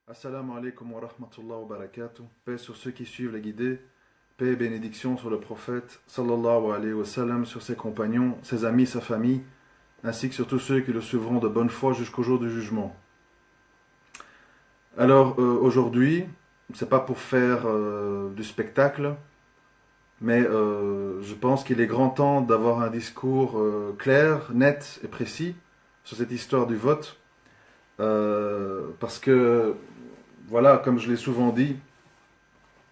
Assalamu alaikum wa rahmatullah wa barakatuh. Paix sur ceux qui suivent la guidée. Paix et bénédiction sur le prophète sallallahu alayhi wa sallam, sur ses compagnons, ses amis, sa famille, ainsi que sur tous ceux qui le suivront de bonne foi jusqu'au jour du jugement. Alors aujourd'hui, c'est pas pour faire du spectacle, mais je pense qu'il est grand temps d'avoir un discours clair, net et précis sur cette histoire du vote. Parce que, voilà, comme je l'ai souvent dit,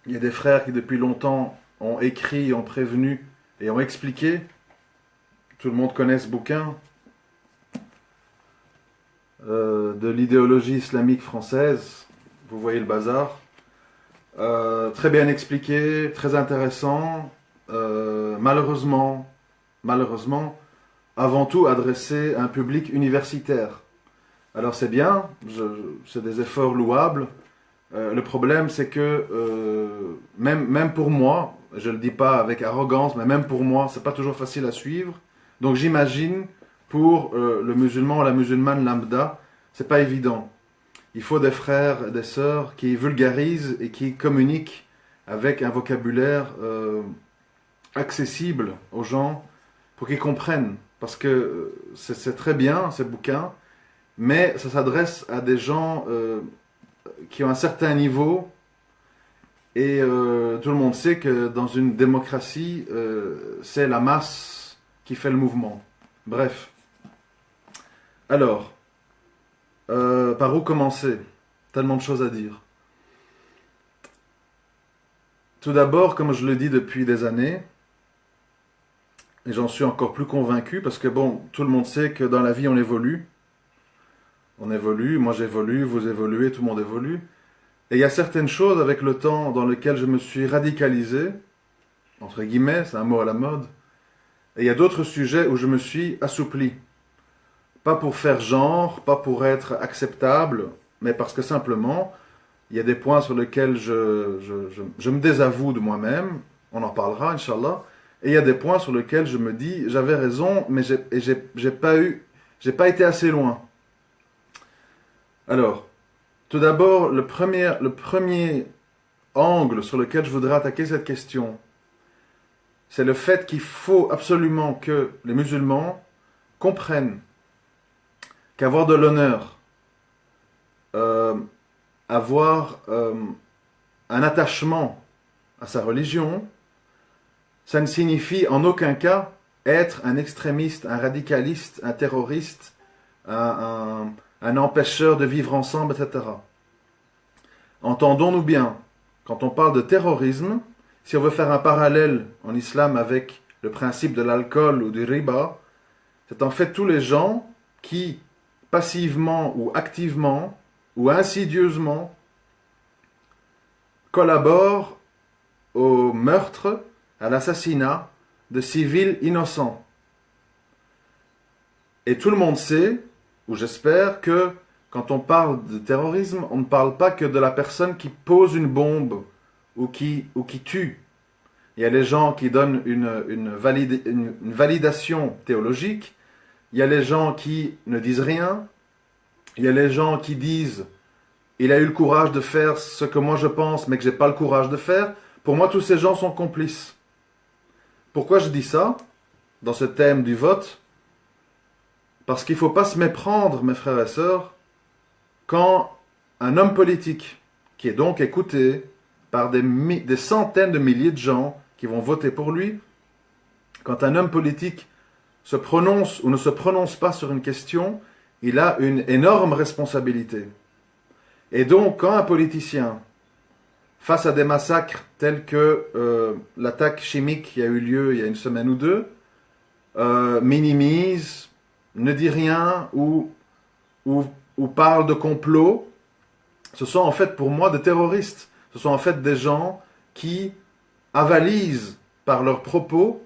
il y a des frères qui depuis longtemps ont écrit, ont prévenu et ont expliqué. Tout le monde connaît ce bouquin de l'idéologie islamique française. Vous voyez le bazar. Très bien expliqué, très intéressant. Malheureusement, avant tout adressé à un public universitaire. Alors c'est bien, c'est des efforts louables. Le problème c'est que même pour moi, je ne le dis pas avec arrogance, mais même pour moi, c'est pas toujours facile à suivre. Donc j'imagine pour le musulman ou la musulmane lambda, c'est pas évident. Il faut des frères et des sœurs qui vulgarisent et qui communiquent avec un vocabulaire accessible aux gens pour qu'ils comprennent. Parce que c'est très bien ces bouquins, mais ça s'adresse à des gens qui ont un certain niveau et tout le monde sait que dans une démocratie, c'est la masse qui fait le mouvement. Bref. Alors, par où commencer? Tellement de choses à dire. Tout d'abord, comme je le dis depuis des années, et j'en suis encore plus convaincu, parce que bon, tout le monde sait que dans la vie on évolue. On évolue, moi j'évolue, vous évoluez, tout le monde évolue. Et il y a certaines choses avec le temps dans lesquelles je me suis radicalisé, entre guillemets, c'est un mot à la mode. Et il y a d'autres sujets où je me suis assoupli. Pas pour faire genre, pas pour être acceptable, mais parce que simplement, il y a des points sur lesquels je me désavoue de moi-même, on en parlera, Inch'Allah, et il y a des points sur lesquels je me dis, j'avais raison, mais j'ai pas été assez loin. Alors, tout d'abord, le premier angle sur lequel je voudrais attaquer cette question, c'est le fait qu'il faut absolument que les musulmans comprennent qu'avoir de l'honneur, avoir un attachement à sa religion, ça ne signifie en aucun cas être un extrémiste, un radicaliste, un terroriste, un empêcheur de vivre ensemble, etc. Entendons-nous bien, quand on parle de terrorisme, si on veut faire un parallèle en islam avec le principe de l'alcool ou du riba, c'est en fait tous les gens qui, passivement ou activement ou insidieusement, collaborent au meurtre, à l'assassinat de civils innocents. Et tout le monde sait, ou j'espère, que quand on parle de terrorisme, on ne parle pas que de la personne qui pose une bombe ou qui tue. Il y a les gens qui donnent une validation théologique, il y a les gens qui ne disent rien, il y a les gens qui disent « il a eu le courage de faire ce que moi je pense, mais que j'ai pas le courage de faire ». Pour moi, tous ces gens sont complices. Pourquoi je dis ça, dans ce thème du vote? Parce qu'il ne faut pas se méprendre, mes frères et sœurs, quand un homme politique, qui est donc écouté par des centaines de milliers de gens qui vont voter pour lui, quand un homme politique se prononce ou ne se prononce pas sur une question, il a une énorme responsabilité. Et donc, quand un politicien, face à des massacres tels que l'attaque chimique qui a eu lieu il y a une semaine ou deux, minimise, ne dit rien ou parle de complot, ce sont en fait pour moi des terroristes. Ce sont en fait des gens qui avalisent par leurs propos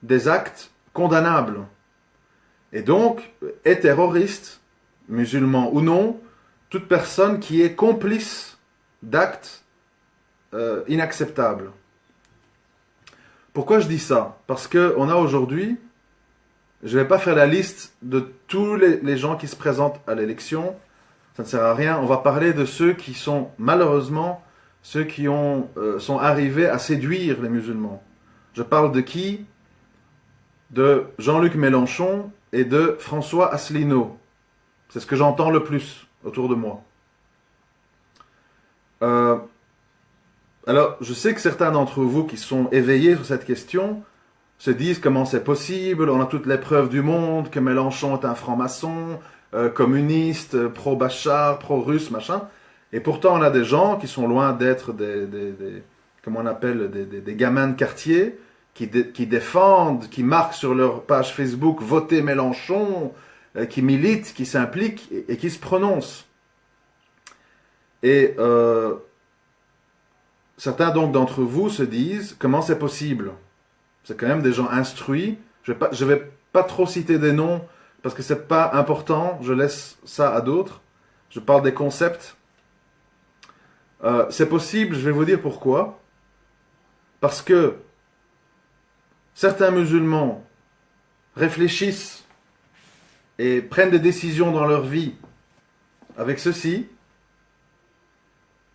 des actes condamnables. Et donc, est terroriste, musulman ou non, toute personne qui est complice d'actes inacceptables. Pourquoi je dis ça? Parce qu'on a aujourd'hui, je ne vais pas faire la liste de tous les gens qui se présentent à l'élection, Ça ne sert à rien. On va parler de ceux qui sont, malheureusement, ceux qui sont arrivés à séduire les musulmans. Je parle de qui? De Jean-Luc Mélenchon et de François Asselineau. C'est ce que j'entends le plus autour de moi. Alors, je sais que certains d'entre vous qui sont éveillés sur cette question se disent comment c'est possible, on a toutes les preuves du monde que Mélenchon est un franc-maçon, communiste, pro-Bachar, pro-russe, machin. Et pourtant, on a des gens qui sont loin d'être comment on appelle, des gamins de quartier, qui défendent, qui marquent sur leur page Facebook « Votez Mélenchon », qui militent, qui s'impliquent et qui se prononcent. Et certains donc d'entre vous se disent « Comment c'est possible ?» C'est quand même des gens instruits. Je vais pas trop citer des noms parce que c'est pas important. Je laisse ça à d'autres. Je parle des concepts. C'est possible, je vais vous dire pourquoi. Parce que certains musulmans réfléchissent et prennent des décisions dans leur vie avec ceci.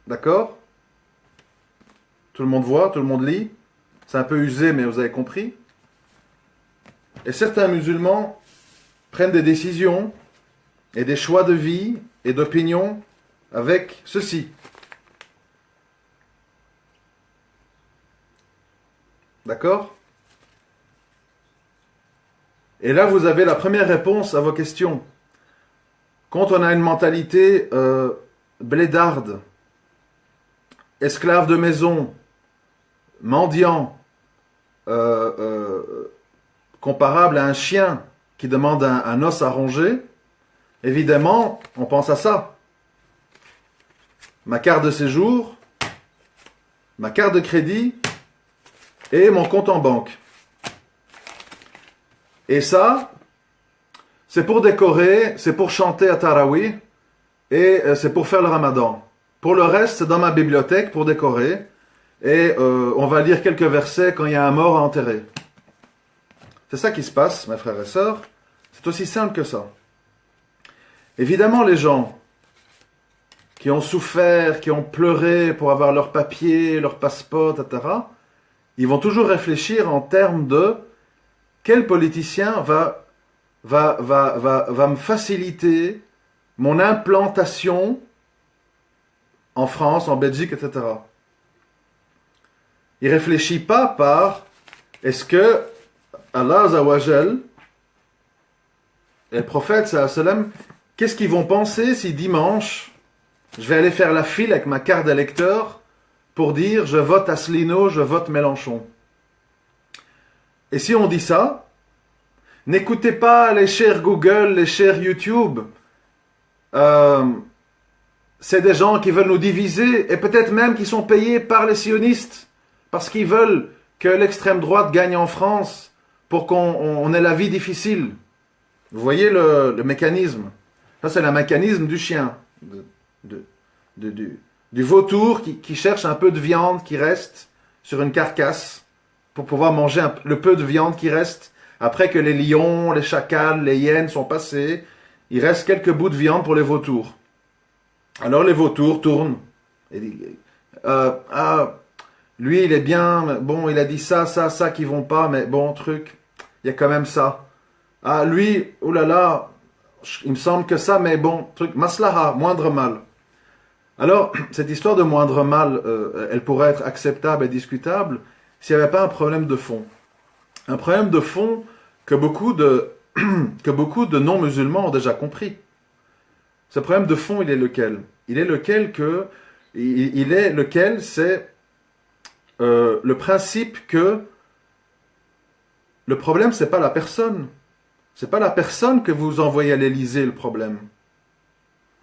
D'accord? Tout le monde voit, tout le monde lit. C'est un peu usé, mais vous avez compris. Et certains musulmans prennent des décisions et des choix de vie et d'opinion avec ceci. D'accord? Et là, vous avez la première réponse à vos questions. Quand on a une mentalité blédarde, esclave de maison, mendiant, comparable à un chien qui demande un os à ronger, évidemment, on pense à ça. Ma carte de séjour, ma carte de crédit et mon compte en banque. Et ça, c'est pour décorer, c'est pour chanter à Tarawih et c'est pour faire le ramadan. Pour le reste, c'est dans ma bibliothèque pour décorer. Et on va lire quelques versets quand il y a un mort à enterrer. C'est ça qui se passe, mes frères et sœurs. C'est aussi simple que ça. Évidemment, les gens qui ont souffert, qui ont pleuré pour avoir leur papier, leur passeport, etc., ils vont toujours réfléchir en termes de quel politicien va me faciliter mon implantation en France, en Belgique, etc. Il ne réfléchit pas par est-ce que Allah Azawajal et le prophète sallam, qu'est-ce qu'ils vont penser si dimanche je vais aller faire la file avec ma carte d'électeur pour dire je vote Asselineau, je vote Mélenchon. Et si on dit ça, n'écoutez pas les chers Google, les chers YouTube. C'est des gens qui veulent nous diviser et peut-être même qui sont payés par les sionistes. Parce qu'ils veulent que l'extrême droite gagne en France pour qu'on ait la vie difficile. Vous voyez le mécanisme. Ça, c'est le mécanisme du chien. Du vautour qui cherche un peu de viande qui reste sur une carcasse pour pouvoir manger le peu de viande qui reste. Après que les lions, les chacals, les hyènes sont passés, il reste quelques bouts de viande pour les vautours. Alors les vautours tournent. Et disent, lui, il est bien, bon, il a dit ça qui vont pas, mais bon, truc, il y a quand même ça. Ah, lui, oulala, il me semble que ça, mais bon, truc, maslaha, moindre mal. Alors, cette histoire de moindre mal, elle pourrait être acceptable et discutable s'il n'y avait pas un problème de fond. Un problème de fond que beaucoup de non-musulmans ont déjà compris. Ce problème de fond, il est lequel? Il est lequel, c'est le principe que le problème, c'est pas la personne. C'est pas la personne que vous envoyez à l'Élysée, le problème.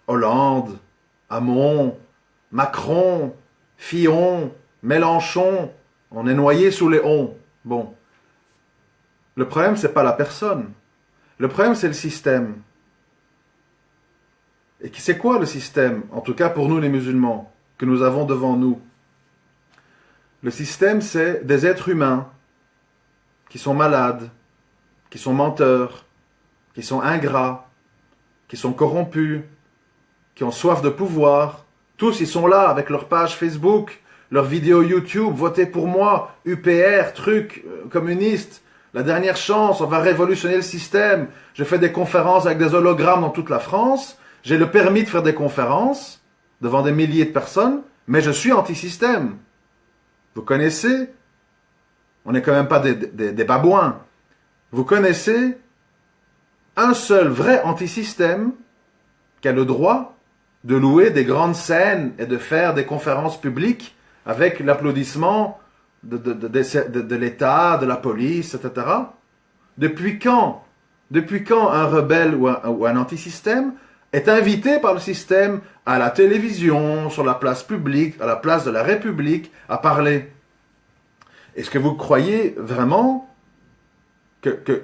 Hollande, Hamon, Macron, Fillon, Mélenchon, on est noyé sous les on. Bon. Le problème, c'est pas la personne. Le problème, c'est le système. Et c'est quoi le système? En tout cas pour nous les musulmans, que nous avons devant nous. Le système, c'est des êtres humains qui sont malades, qui sont menteurs, qui sont ingrats, qui sont corrompus, qui ont soif de pouvoir. Tous, ils sont là avec leur page Facebook, leurs vidéos YouTube, votez pour moi, UPR, truc, communiste, la dernière chance, on va révolutionner le système. Je fais des conférences avec des hologrammes dans toute la France, j'ai le permis de faire des conférences devant des milliers de personnes, mais je suis anti-système. Vous connaissez? On n'est quand même pas des babouins. Vous connaissez un seul vrai anti-système qui a le droit de louer des grandes scènes et de faire des conférences publiques avec l'applaudissement de l'État, de la police, etc. Depuis quand un rebelle ou un anti-système est invité par le système à la télévision, sur la place publique, à la place de la République, à parler? Est-ce que vous croyez vraiment que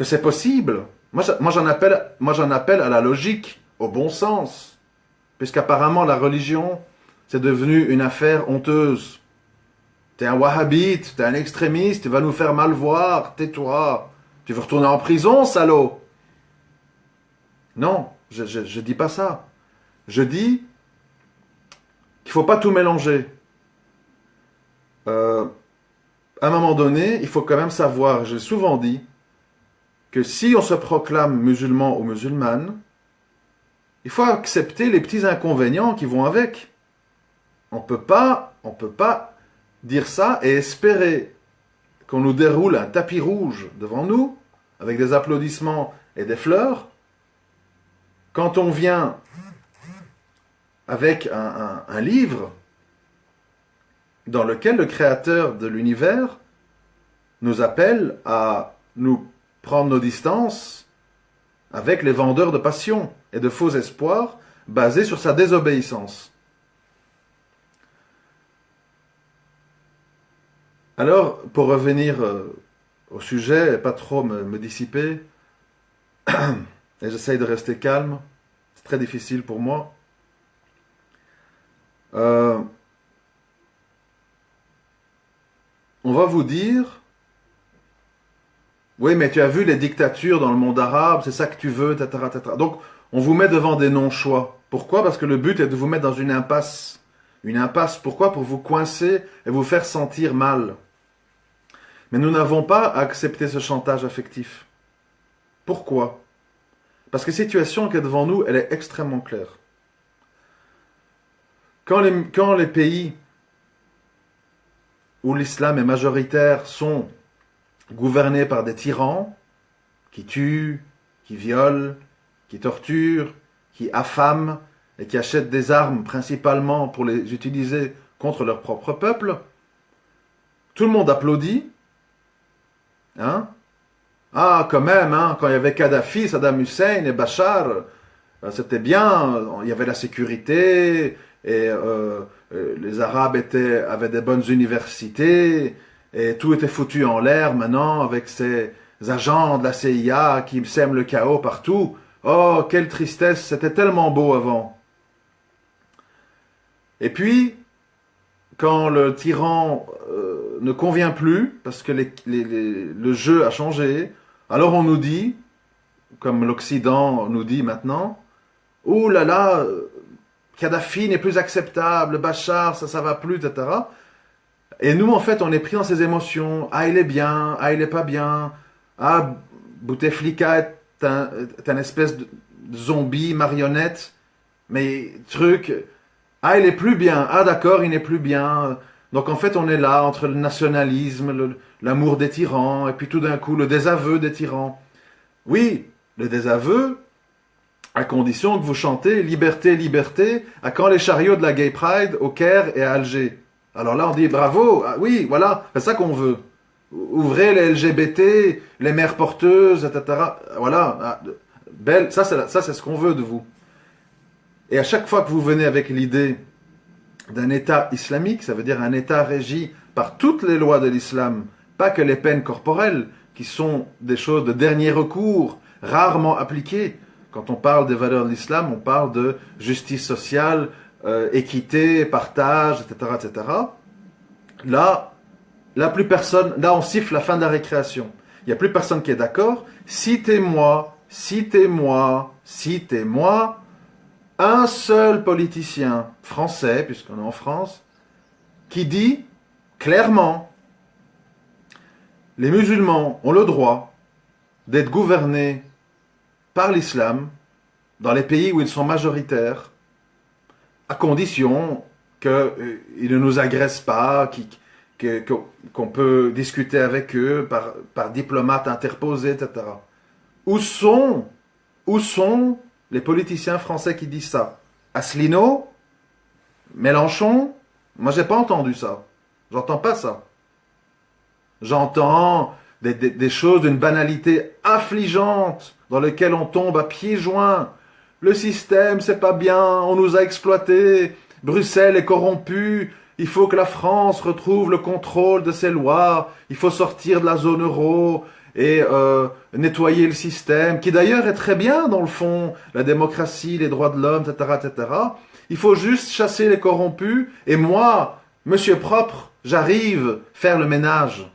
c'est possible? Moi, j'en appelle à la logique, au bon sens. Puisqu'apparemment, la religion, c'est devenu une affaire honteuse. T'es un wahhabite, t'es un extrémiste, tu vas nous faire mal voir, tais-toi. Tu veux retourner en prison, salaud? Non, je dis pas ça. Je dis qu'il faut pas tout mélanger. À un moment donné, il faut quand même savoir, j'ai souvent dit, que si on se proclame musulman ou musulmane, il faut accepter les petits inconvénients qui vont avec. On peut pas dire ça et espérer qu'on nous déroule un tapis rouge devant nous, avec des applaudissements et des fleurs, quand on vient avec un livre dans lequel le créateur de l'univers nous appelle à nous prendre nos distances avec les vendeurs de passion et de faux espoirs basés sur sa désobéissance. Alors, pour revenir au sujet et pas trop me dissiper, et j'essaye de rester calme, c'est très difficile pour moi. On va vous dire, oui, mais tu as vu les dictatures dans le monde arabe, c'est ça que tu veux, etc., etc. Donc, on vous met devant des non-choix. Pourquoi? Parce que le but est de vous mettre dans une impasse. Une impasse, pourquoi? Pour vous coincer et vous faire sentir mal. Mais nous n'avons pas accepté ce chantage affectif. Pourquoi? Parce que la situation qui est devant nous, elle est extrêmement claire. Quand les pays où l'islam est majoritaire sont gouvernés par des tyrans qui tuent, qui violent, qui torturent, qui affament et qui achètent des armes principalement pour les utiliser contre leur propre peuple, tout le monde applaudit. Hein? Ah, quand même, hein, quand il y avait Kadhafi, Saddam Hussein et Bachar, c'était bien, il y avait la sécurité, et les Arabes avaient des bonnes universités, et tout était foutu en l'air maintenant avec ces agents de la CIA qui sèment le chaos partout. Oh, quelle tristesse, c'était tellement beau avant. Et puis, quand le tyran ne convient plus, parce que le jeu a changé, alors on nous dit, comme l'Occident nous dit maintenant, « Oh là là, Kadhafi n'est plus acceptable, Bachar, ça va plus, etc. » Et nous, en fait, on est pris dans ces émotions. Ah, il est bien, ah, il est pas bien. Ah, Bouteflika est un espèce de zombie, marionnette, mais truc... Ah, il est plus bien. Ah, d'accord, il n'est plus bien. Donc, en fait, on est là entre le nationalisme, l'amour des tyrans, et puis tout d'un coup, le désaveu des tyrans. Oui, le désaveu, à condition que vous chantez « Liberté, liberté » à quand les chariots de la Gay Pride au Caire et à Alger. Alors là, on dit « Bravo, ah, oui, voilà, c'est ça qu'on veut. Ouvrez les LGBT, les mères porteuses, etc. » Voilà, ah, belle, ça c'est ce qu'on veut de vous. Et à chaque fois que vous venez avec l'idée d'un État islamique, ça veut dire un État régi par toutes les lois de l'islam, pas que les peines corporelles, qui sont des choses de dernier recours, rarement appliquées. Quand on parle des valeurs de l'islam, on parle de justice sociale, équité, partage, etc., etc. Là, plus personne, là on siffle la fin de la récréation. Il n'y a plus personne qui est d'accord. Citez-moi, citez-moi, citez-moi un seul politicien français, puisqu'on est en France, qui dit clairement, les musulmans ont le droit d'être gouvernés par l'islam dans les pays où ils sont majoritaires, à condition qu'ils ne nous agressent pas, qu'on peut discuter avec eux par diplomate interposé, etc. Où sont les politiciens français qui disent ça? Asselineau? Mélenchon? Moi, j'ai pas entendu ça. J'entends pas ça. J'entends des choses d'une banalité affligeante dans lesquelles on tombe à pieds joints. Le système, c'est pas bien, on nous a exploités, Bruxelles est corrompue, il faut que la France retrouve le contrôle de ses lois, il faut sortir de la zone euro et nettoyer le système, qui d'ailleurs est très bien dans le fond, la démocratie, les droits de l'homme, etc., etc. Il faut juste chasser les corrompus, et moi, monsieur propre, j'arrive faire le ménage.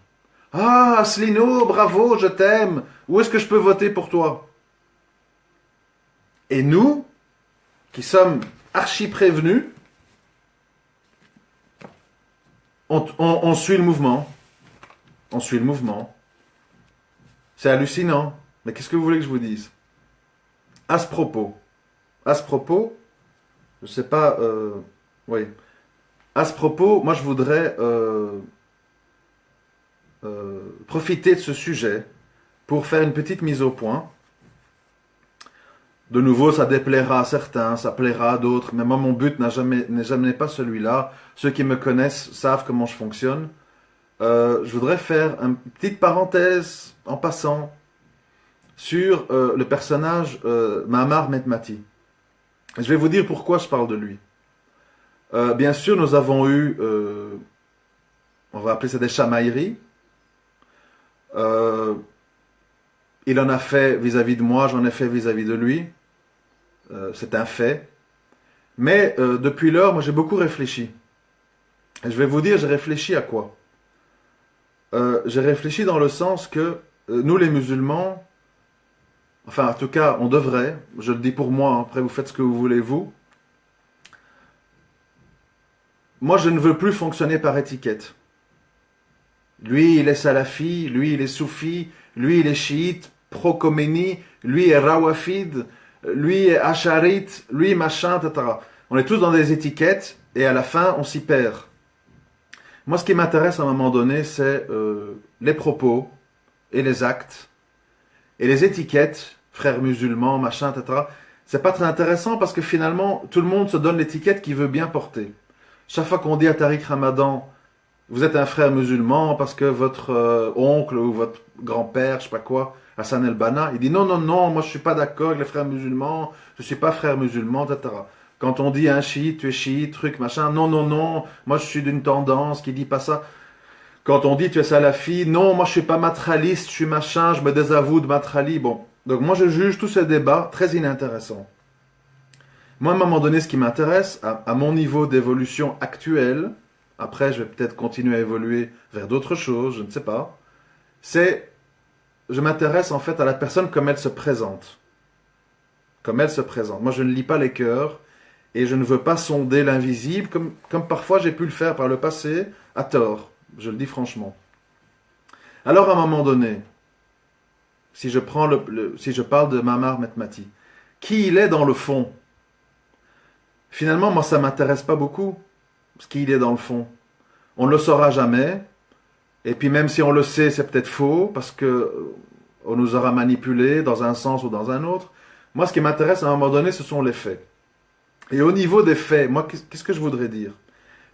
Ah, Asselineau, bravo, je t'aime, où est-ce que je peux voter pour toi? Et nous, qui sommes archi prévenus, on suit le mouvement. On suit le mouvement. C'est hallucinant. Mais qu'est-ce que vous voulez que je vous dise? À ce propos, je sais pas, oui. À ce propos, moi je voudrais profiter de ce sujet pour faire une petite mise au point. De nouveau, ça déplaira à certains, ça plaira à d'autres, mais moi, mon but n'est jamais pas celui-là. Ceux qui me connaissent savent comment je fonctionne. Je voudrais faire une petite parenthèse en passant sur le personnage Maamar Metmati. Je vais vous dire pourquoi je parle de lui. Bien sûr, nous avons eu, on va appeler ça des chamailleries. Il en a fait vis-à-vis de moi, j'en ai fait vis-à-vis de lui. C'est un fait. Mais depuis lors, moi j'ai beaucoup réfléchi. Et je vais vous dire, j'ai réfléchi à quoi? J'ai réfléchi dans le sens que nous les musulmans, enfin en tout cas on devrait, je le dis pour moi, hein, après vous faites ce que vous voulez vous, moi je ne veux plus fonctionner par étiquette. Lui il est salafi, lui il est soufi, lui il est chiite, pro-Khomeini, lui est rawafid, lui est acharite, lui machin, etc. On est tous dans des étiquettes et à la fin on s'y perd. Moi ce qui m'intéresse à un moment donné c'est les propos et les actes et les étiquettes, frères musulmans, machin, etc. C'est pas très intéressant parce que finalement tout le monde se donne l'étiquette qu'il veut bien porter. Chaque fois qu'on dit à Tariq Ramadan vous êtes un frère musulman parce que votre oncle ou votre grand-père, je sais pas quoi, Hassan el-Banna, il dit non, non, non, moi je suis pas d'accord avec les frères musulmans, je suis pas frère musulman, etc. Quand on dit un chiite, tu es chiite, truc, machin, non, non, non, moi je suis d'une tendance qui dit pas ça. Quand on dit tu es salafi, non, moi je suis pas matraliste, je suis machin, je me désavoue de matrali. Bon, donc moi je juge tous ces débats très inintéressants. Moi à un moment donné, ce qui m'intéresse, à mon niveau d'évolution actuel, après je vais peut-être continuer à évoluer vers d'autres choses, je ne sais pas, c'est, je m'intéresse en fait à la personne comme elle se présente. Comme elle se présente. Moi je ne lis pas les cœurs et je ne veux pas sonder l'invisible comme parfois j'ai pu le faire par le passé, à tort, je le dis franchement. Alors à un moment donné, si je parle de Maamar Metmati, qui il est dans le fond? Finalement, moi ça m'intéresse pas beaucoup, ce qu'il est dans le fond. On ne le saura jamais, et puis même si on le sait, c'est peut-être faux, parce que on nous aura manipulés dans un sens ou dans un autre. Moi, ce qui m'intéresse à un moment donné, ce sont les faits. Et au niveau des faits, moi, qu'est-ce que je voudrais dire?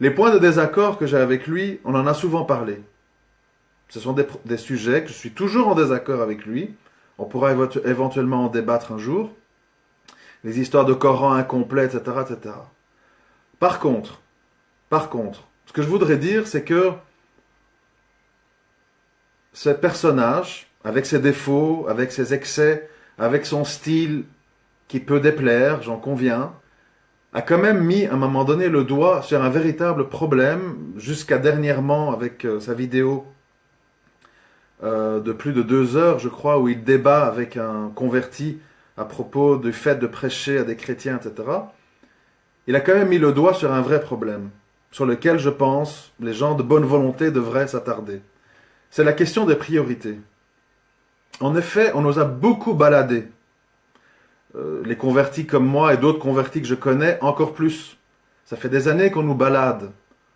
Les points de désaccord que j'ai avec lui, on en a souvent parlé. Ce sont des sujets que je suis toujours en désaccord avec lui. On pourra éventuellement en débattre un jour. Les histoires de Coran incomplet, etc., etc. Par contre, ce que je voudrais dire, c'est que ce personnage, avec ses défauts, avec ses excès, avec son style qui peut déplaire, j'en conviens, a quand même mis à un moment donné le doigt sur un véritable problème, jusqu'à dernièrement avec sa vidéo de plus de 2 heures, je crois, où il débat avec un converti à propos du fait de prêcher à des chrétiens, etc. il a quand même mis le doigt sur un vrai problème, sur lequel je pense les gens de bonne volonté devraient s'attarder. C'est la question des priorités. En effet, on nous a beaucoup baladés. Les convertis comme moi et d'autres convertis que je connais, encore plus. Ça fait des années qu'on nous balade.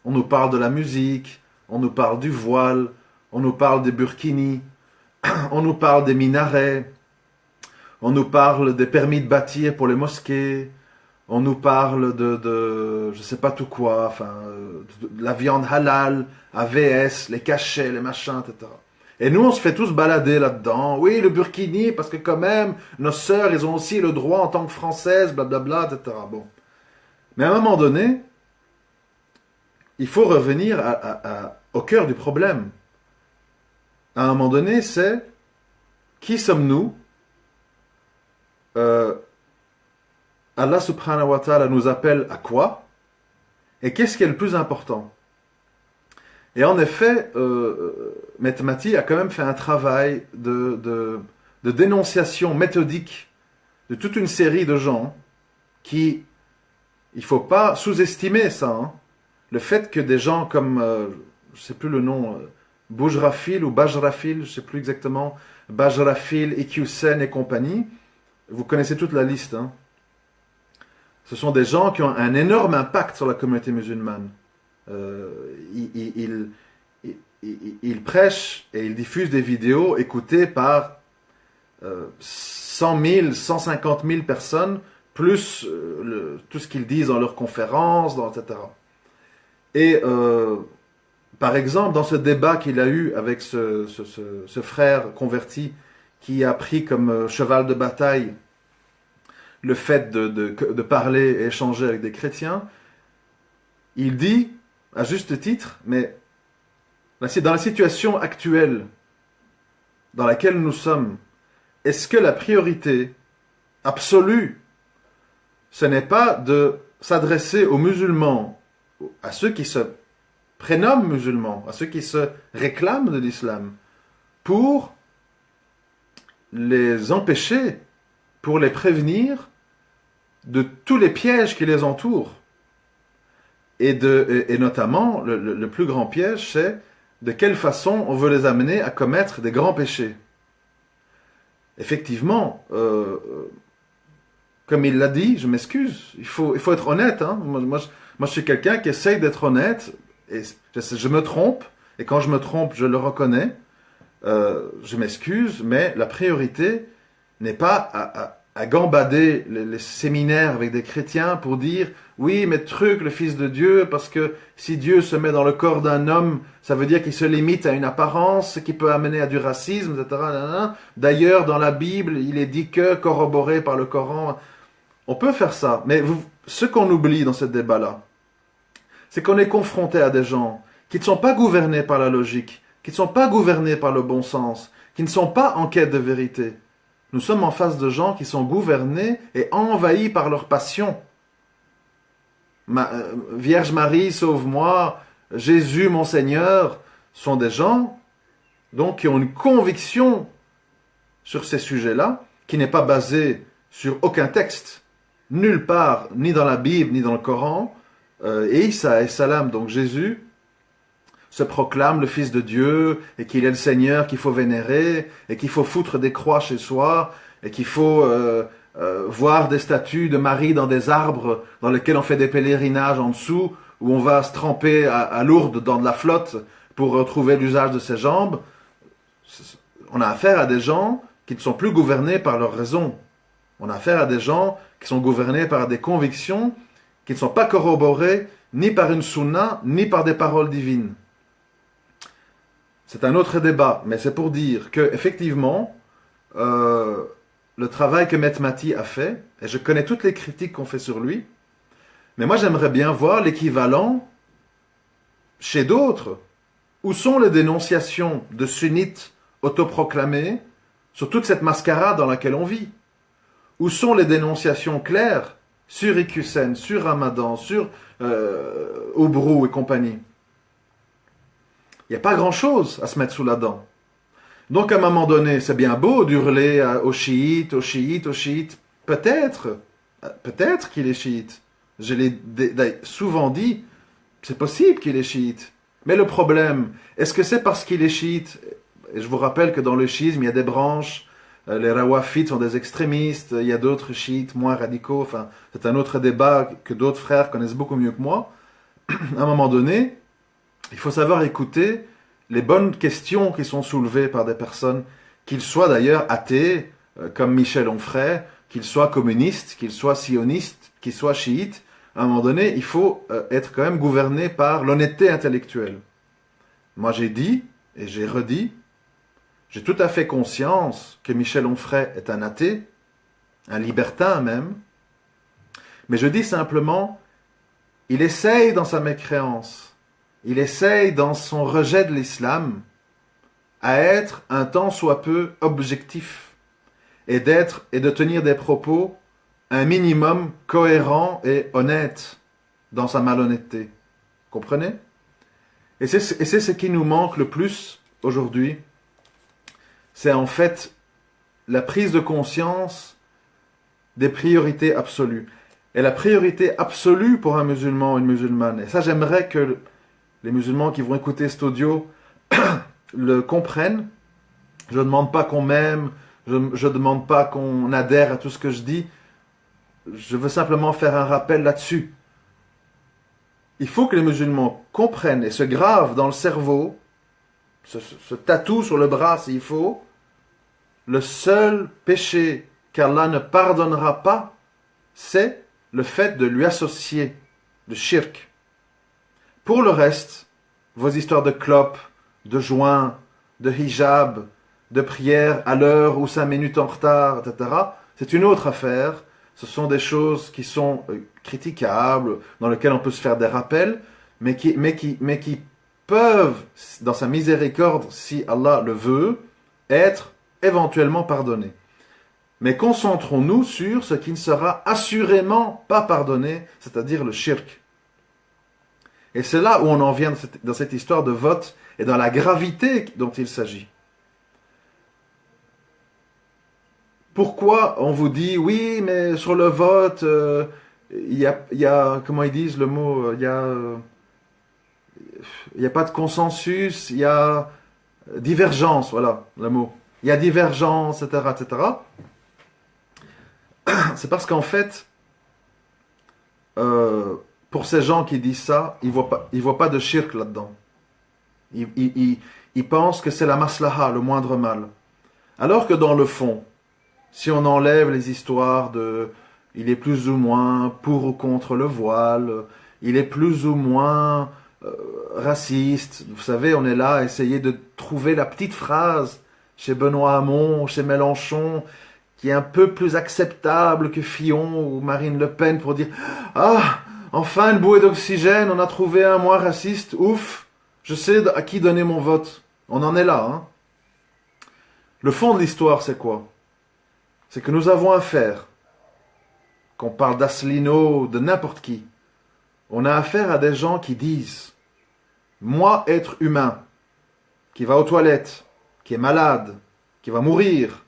On nous parle de la musique, on nous parle du voile, on nous parle des burkinis, on nous parle des minarets, on nous parle des permis de bâtir pour les mosquées, on nous parle de je sais pas tout quoi, enfin, de la viande halal, AVS, les cachets, les machins, etc. Et nous, on se fait tous balader là-dedans. Oui, le burkini, parce que quand même, nos sœurs, elles ont aussi le droit en tant que françaises, blablabla, etc. Bon. Mais à un moment donné, il faut revenir au cœur du problème. À un moment donné, c'est qui sommes-nous? Allah subhanahu wa ta'ala nous appelle à quoi? Et qu'est-ce qui est le plus important? Et en effet, Maître Mati a quand même fait un travail de dénonciation méthodique de toute une série de gens qui, il ne faut pas sous-estimer ça, hein. Le fait que des gens comme, je ne sais plus le nom, Boujrafil ou Bajrafil, je ne sais plus exactement, Bajrafil, Iqiyoussen et compagnie, vous connaissez toute la liste, hein. Ce sont des gens qui ont un énorme impact sur la communauté musulmane. Ils prêchent et ils diffusent des vidéos écoutées par 100 000, 150 000 personnes, plus tout ce qu'ils disent dans leurs conférences, etc. Et par exemple, dans ce débat qu'il a eu avec ce frère converti qui a pris comme cheval de bataille le fait de parler et échanger avec des chrétiens, il dit, à juste titre, mais dans la situation actuelle dans laquelle nous sommes, est-ce que la priorité absolue, ce n'est pas de s'adresser aux musulmans, à ceux qui se prénomment musulmans, à ceux qui se réclament de l'islam, pour les empêcher, pour les prévenir de tous les pièges qui les entourent. Et notamment, le plus grand piège, c'est de quelle façon on veut les amener à commettre des grands péchés. Effectivement, comme il l'a dit, je m'excuse, il faut être honnête, hein. Moi, je suis quelqu'un qui essaye d'être honnête, et je me trompe, et quand je me trompe, je le reconnais. Je m'excuse, mais la priorité n'est pas à gambader les séminaires avec des chrétiens pour dire oui, mais truc, le Fils de Dieu, parce que si Dieu se met dans le corps d'un homme, ça veut dire qu'il se limite à une apparence, ce qui peut amener à du racisme, etc. D'ailleurs, dans la Bible, il est dit que, corroboré par le Coran, on peut faire ça. Mais ce qu'on oublie dans ce débat-là, c'est qu'on est confronté à des gens qui ne sont pas gouvernés par la logique, qui ne sont pas gouvernés par le bon sens, qui ne sont pas en quête de vérité. Nous sommes en face de gens qui sont gouvernés et envahis par leur passion. Vierge Marie, sauve-moi, Jésus, mon Seigneur, sont des gens donc, qui ont une conviction sur ces sujets-là, qui n'est pas basée sur aucun texte, nulle part, ni dans la Bible, ni dans le Coran. Et Isa et Salam, donc Jésus, se proclame le Fils de Dieu, et qu'il est le Seigneur qu'il faut vénérer, et qu'il faut foutre des croix chez soi, et qu'il faut voir des statues de Marie dans des arbres dans lesquels on fait des pèlerinages en dessous, où on va se tremper à Lourdes dans de la flotte pour retrouver l'usage de ses jambes. On a affaire à des gens qui ne sont plus gouvernés par leur raison. On a affaire à des gens qui sont gouvernés par des convictions qui ne sont pas corroborées ni par une sunna, ni par des paroles divines. C'est un autre débat, mais c'est pour dire que effectivement, le travail que Maître Mati a fait, et je connais toutes les critiques qu'on fait sur lui, mais moi j'aimerais bien voir l'équivalent chez d'autres. Où sont les dénonciations de sunnites autoproclamés sur toute cette mascarade dans laquelle on vit? Où sont les dénonciations claires sur Iqiyoussen, sur Ramadan, sur Oubrou et compagnie? Il n'y a pas grand-chose à se mettre sous la dent. Donc à un moment donné, c'est bien beau d'hurler aux chiites, aux chiites, aux chiites. Peut-être qu'il est chiite. Je l'ai souvent dit, c'est possible qu'il est chiite. Mais le problème, est-ce que c'est parce qu'il est chiite? Et je vous rappelle que dans le chiisme, il y a des branches. Les rawafites sont des extrémistes. Il y a d'autres chiites moins radicaux. Enfin, c'est un autre débat que d'autres frères connaissent beaucoup mieux que moi. À un moment donné, il faut savoir écouter les bonnes questions qui sont soulevées par des personnes, qu'ils soient d'ailleurs athées, comme Michel Onfray, qu'ils soient communistes, qu'ils soient sionistes, qu'ils soient chiites. À un moment donné, il faut être quand même gouverné par l'honnêteté intellectuelle. Moi, j'ai dit, et j'ai redit, j'ai tout à fait conscience que Michel Onfray est un athée, un libertin même, mais je dis simplement, il essaye dans sa mécréance, il essaye dans son rejet de l'islam à être un tant soit peu objectif et de tenir des propos un minimum cohérent et honnête dans sa malhonnêteté. Comprenez? Et c'est ce qui nous manque le plus aujourd'hui. C'est en fait la prise de conscience des priorités absolues. Et la priorité absolue pour un musulman ou une musulmane, et ça j'aimerais que les musulmans qui vont écouter cet audio le comprennent. Je ne demande pas qu'on m'aime, je ne demande pas qu'on adhère à tout ce que je dis. Je veux simplement faire un rappel là-dessus. Il faut que les musulmans comprennent et se gravent dans le cerveau, se tatouent sur le bras s'il faut, le seul péché qu'Allah ne pardonnera pas, c'est le fait de lui associer le shirk. Pour le reste, vos histoires de clopes, de joints, de hijab, de prières à l'heure ou 5 minutes en retard, etc., c'est une autre affaire. Ce sont des choses qui sont critiquables, dans lesquelles on peut se faire des rappels, mais qui peuvent, dans sa miséricorde, si Allah le veut, être éventuellement pardonnées. Mais concentrons-nous sur ce qui ne sera assurément pas pardonné, c'est-à-dire le shirk. Et c'est là où on en vient dans cette histoire de vote et dans la gravité dont il s'agit. Pourquoi on vous dit, oui, mais sur le vote, il y a, comment ils disent le mot, il y a pas de consensus, il y a divergence, voilà le mot. Il y a divergence, etc., etc. C'est parce qu'en fait, pour ces gens qui disent ça, ils voient pas de shirk là-dedans. Ils pensent que c'est la maslaha, le moindre mal. Alors que dans le fond, si on enlève les histoires de il est plus ou moins pour ou contre le voile, il est plus ou moins raciste, vous savez, on est là à essayer de trouver la petite phrase chez Benoît Hamon, chez Mélenchon, qui est un peu plus acceptable que Fillon ou Marine Le Pen pour dire « Ah, enfin une bouée d'oxygène, on a trouvé un moins raciste, ouf, je sais à qui donner mon vote. » On en est là, hein. Le fond de l'histoire, c'est quoi? C'est que nous avons affaire, qu'on parle d'Asselineau, de n'importe qui, on a affaire à des gens qui disent « Moi, être humain, qui va aux toilettes, qui est malade, qui va mourir,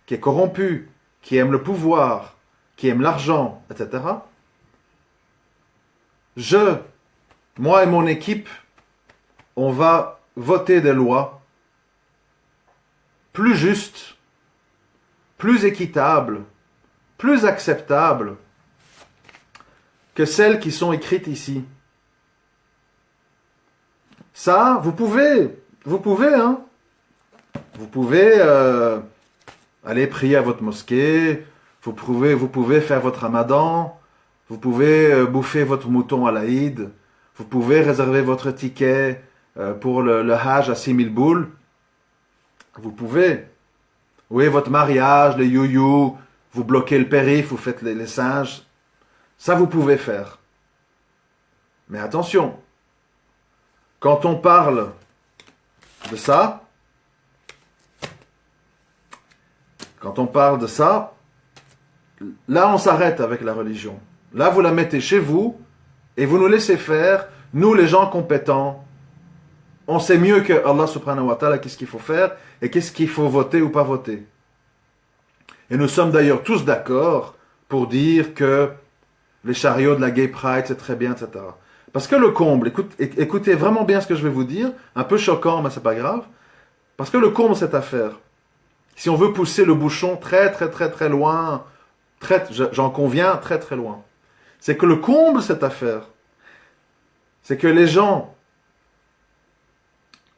qui est corrompu, qui aime le pouvoir, qui aime l'argent, etc. Moi et mon équipe, on va voter des lois plus justes, plus équitables, plus acceptables que celles qui sont écrites ici. Ça, vous pouvez, hein. Vous pouvez aller prier à votre mosquée, vous pouvez faire votre ramadan, vous pouvez bouffer votre mouton à l'Aïd, vous pouvez réserver votre ticket pour le Hajj à 6000 boules. Vous pouvez. Oui, votre mariage, les you-you, vous bloquez le périph', vous faites les singes. Ça, vous pouvez faire. Mais attention, quand on parle de ça, là on s'arrête avec la religion. Là vous la mettez chez vous et vous nous laissez faire. Nous les gens compétents, on sait mieux que Allah subhanahu wa ta'ala qu'est-ce qu'il faut faire et qu'est-ce qu'il faut voter ou pas voter. Et nous sommes d'ailleurs tous d'accord pour dire que les chariots de la Gay Pride, c'est très bien, etc. Parce que le comble, écoutez vraiment bien ce que je vais vous dire, un peu choquant, mais c'est pas grave. Parce que le comble de cette affaire, si on veut pousser le bouchon très, très, très, très loin, j'en conviens, très, très loin, c'est que le comble de cette affaire, c'est que les gens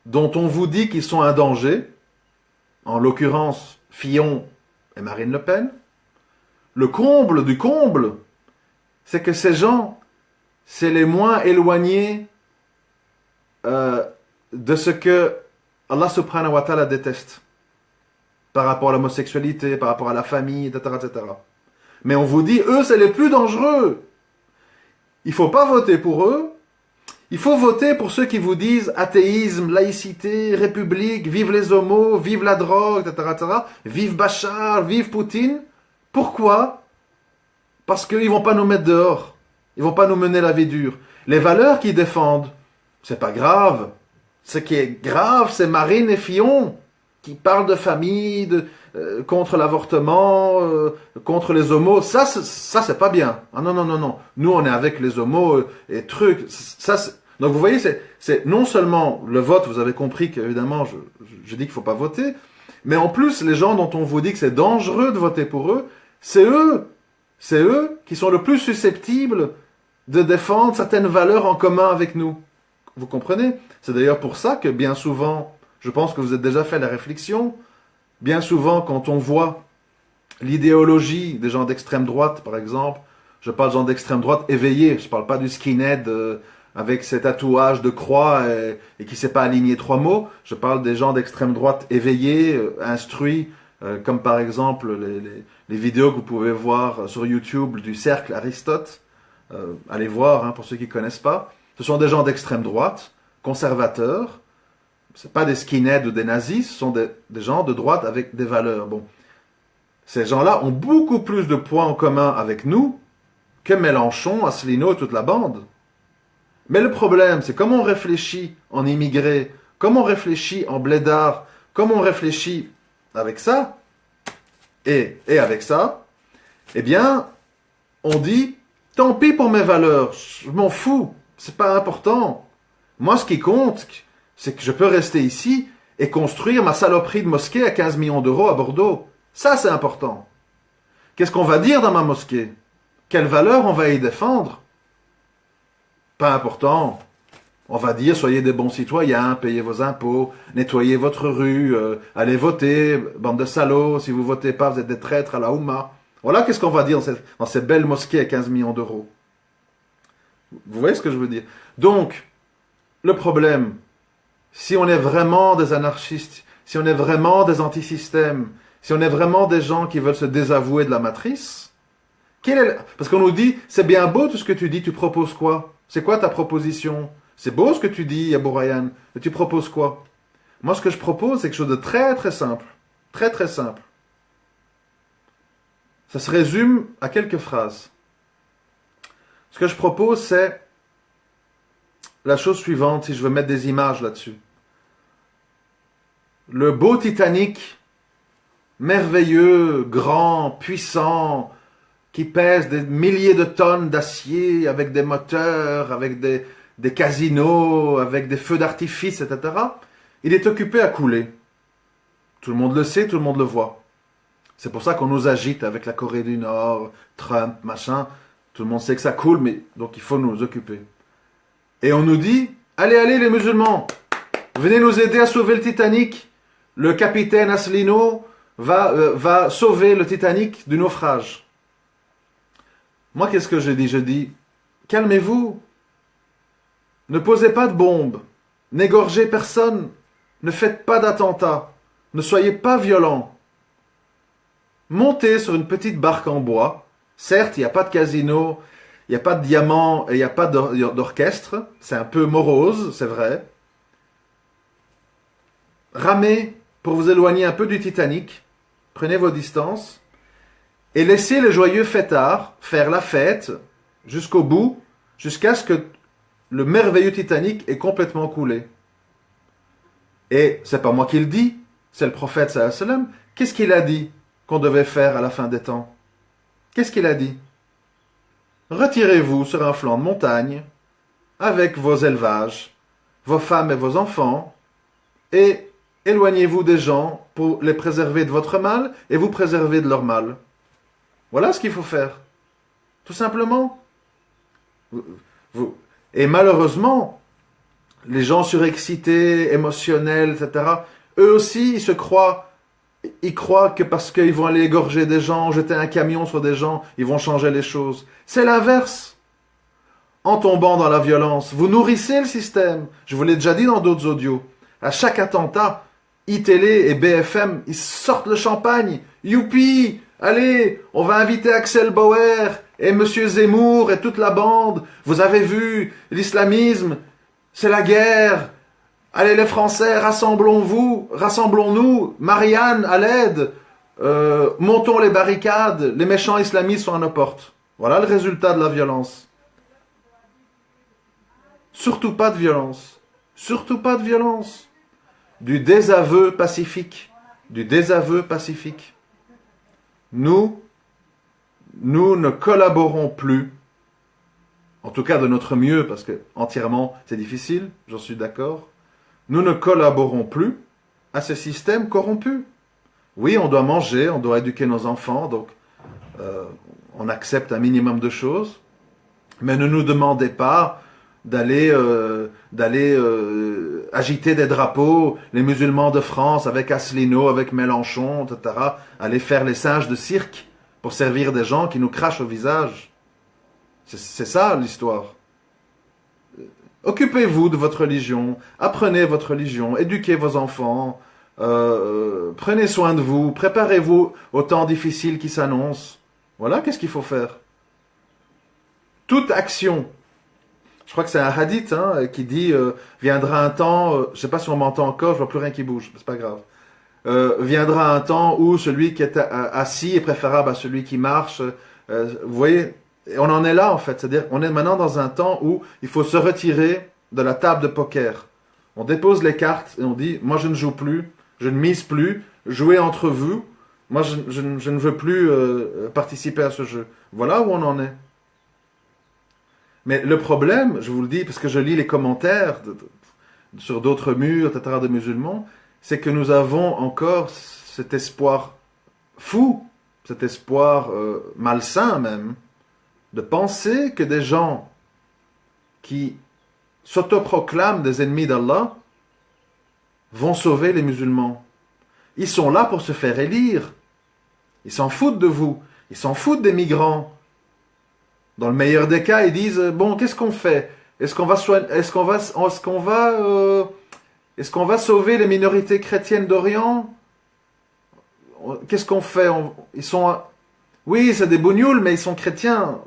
dont on vous dit qu'ils sont un danger, en l'occurrence Fillon et Marine Le Pen, le comble du comble, c'est que ces gens, c'est les moins éloignés de ce que Allah subhanahu wa ta'ala déteste par rapport à l'homosexualité, par rapport à la famille, etc., etc. Mais on vous dit, eux, c'est les plus dangereux. Il ne faut pas voter pour eux. Il faut voter pour ceux qui vous disent athéisme, laïcité, république, vive les homos, vive la drogue, etc., etc. Vive Bachar, vive Poutine. Pourquoi? Parce qu'ils ne vont pas nous mettre dehors. Ils ne vont pas nous mener la vie dure. Les valeurs qu'ils défendent, c'est pas grave. Ce qui est grave, c'est Marine et Fillon qui parlent de famille, contre l'avortement, contre les homos. Ça c'est pas bien. Ah non, non, non, non. Nous, on est avec les homos et trucs. Donc vous voyez, c'est non seulement le vote, vous avez compris qu'évidemment, je dis qu'il ne faut pas voter, mais en plus, les gens dont on vous dit que c'est dangereux de voter pour eux, c'est eux qui sont le plus susceptibles de défendre certaines valeurs en commun avec nous. Vous comprenez? C'est d'ailleurs pour ça que bien souvent, je pense que vous avez déjà fait la réflexion, bien souvent quand on voit l'idéologie des gens d'extrême droite, par exemple, je parle de gens d'extrême droite éveillés, je ne parle pas du skinhead avec ses tatouages de croix et qui ne sait pas aligner trois mots, je parle des gens d'extrême droite éveillés, instruits, comme par exemple les vidéos que vous pouvez voir sur YouTube du cercle Aristote. Allez voir, hein, pour ceux qui ne connaissent pas. Ce sont des gens d'extrême droite, conservateurs. Ce ne sont pas des skinheads ou des nazis, ce sont des gens de droite avec des valeurs. Bon. Ces gens-là ont beaucoup plus de points en commun avec nous que Mélenchon, Asselineau et toute la bande. Mais le problème, c'est comment on réfléchit en immigré, comment on réfléchit en blédard, comment on réfléchit avec ça, et avec ça, eh bien, on dit, tant pis pour mes valeurs, je m'en fous, c'est pas important. Moi, ce qui compte, c'est que je peux rester ici et construire ma saloperie de mosquée à 15 millions d'euros à Bordeaux. Ça, c'est important. Qu'est-ce qu'on va dire dans ma mosquée? Quelles valeurs on va y défendre? Pas important. On va dire, soyez des bons citoyens, payez vos impôts, nettoyez votre rue, allez voter, bande de salauds, si vous votez pas, vous êtes des traîtres à la Oumma. Voilà qu'est-ce qu'on va dire dans ces belles mosquées à 15 millions d'euros. Vous voyez ce que je veux dire? Donc, le problème, si on est vraiment des anarchistes, si on est vraiment des antisystèmes, si on est vraiment des gens qui veulent se désavouer de la matrice, parce qu'on nous dit, c'est bien beau tout ce que tu dis, tu proposes quoi? C'est quoi ta proposition? C'est beau ce que tu dis, Abou Ryan, mais tu proposes quoi? Moi, ce que je propose, c'est quelque chose de très très simple. Très très simple. Ça se résume à quelques phrases. Ce que je propose, c'est la chose suivante, si je veux mettre des images là-dessus. Le beau Titanic, merveilleux, grand, puissant, qui pèse des milliers de tonnes d'acier, avec des moteurs, avec des casinos, avec des feux d'artifice, etc. Il est occupé à couler. Tout le monde le sait, tout le monde le voit. C'est pour ça qu'on nous agite avec la Corée du Nord, Trump, machin. Tout le monde sait que ça coule, mais donc il faut nous occuper. Et on nous dit, allez, allez les musulmans, venez nous aider à sauver le Titanic. Le capitaine Asselineau va sauver le Titanic du naufrage. Moi, qu'est-ce que je dis? Je dis, calmez-vous. Ne posez pas de bombes. N'égorgez personne. Ne faites pas d'attentats. Ne soyez pas violents. Montez sur une petite barque en bois. Certes, il n'y a pas de casino, il n'y a pas de diamants et il n'y a pas d'orchestre. C'est un peu morose, c'est vrai. Ramez pour vous éloigner un peu du Titanic. Prenez vos distances. Et laissez les joyeux fêtards faire la fête jusqu'au bout, jusqu'à ce que le merveilleux Titanic ait complètement coulé. Et c'est pas moi qui le dis, c'est le prophète sallallahu alayhi wa sallam. Qu'est-ce qu'il a dit qu'on devait faire à la fin des temps? Qu'est-ce qu'il a dit? retirez-vous sur un flanc de montagne avec vos élevages, vos femmes et vos enfants, et éloignez-vous des gens pour les préserver de votre mal et vous préserver de leur mal. Voilà ce qu'il faut faire. Tout simplement. Et malheureusement, les gens surexcités, émotionnels, etc., eux aussi, ils croient que parce qu'ils vont aller égorger des gens, jeter un camion sur des gens, ils vont changer les choses. C'est l'inverse. En tombant dans la violence, vous nourrissez le système. Je vous l'ai déjà dit dans d'autres audios. À chaque attentat, iTélé et BFM, ils sortent le champagne. Youpi! Allez, on va inviter Axel Bauer et Monsieur Zemmour et toute la bande. Vous avez vu, l'islamisme, c'est la guerre. Allez les Français, rassemblons-nous. Marianne, à l'aide. Montons les barricades. Les méchants islamistes sont à nos portes. Voilà le résultat de la violence. Surtout pas de violence. Surtout pas de violence. Du désaveu pacifique. Du désaveu pacifique. Nous ne collaborons plus, en tout cas de notre mieux, parce que entièrement c'est difficile, j'en suis d'accord. Nous ne collaborons plus à ce système corrompu. Oui, on doit manger, on doit éduquer nos enfants, donc on accepte un minimum de choses, mais ne nous demandez pas d'aller agiter des drapeaux, les musulmans de France avec Asselineau, avec Mélenchon, etc., aller faire les singes de cirque pour servir des gens qui nous crachent au visage. C'est ça l'histoire. Occupez-vous de votre religion, apprenez votre religion, éduquez vos enfants, prenez soin de vous, préparez-vous aux temps difficiles qui s'annoncent. Voilà qu'est-ce qu'il faut faire. Toute action. Je crois que c'est un hadith qui dit viendra un temps, je ne sais pas si on m'entend encore, je vois plus rien qui bouge, c'est pas grave. Viendra un temps où celui qui est assis est préférable à celui qui marche. Vous voyez, et on en est là en fait, c'est-à-dire on est maintenant dans un temps où il faut se retirer de la table de poker. On dépose les cartes et on dit moi je ne joue plus, je ne mise plus, jouez entre vous. Moi je ne veux plus participer à ce jeu. Voilà où on en est. Mais le problème, je vous le dis, parce que je lis les commentaires sur d'autres murs, etc., de musulmans, c'est que nous avons encore cet espoir fou, cet espoir malsain même, de penser que des gens qui s'autoproclament des ennemis d'Allah vont sauver les musulmans. Ils sont là pour se faire élire. Ils s'en foutent de vous. Ils s'en foutent des migrants. Dans le meilleur des cas, ils disent bon, qu'est-ce qu'on fait? Est-ce qu'on va sauver les minorités chrétiennes d'Orient? Qu'est-ce qu'on fait? Oui, c'est des bougnoules, mais ils sont chrétiens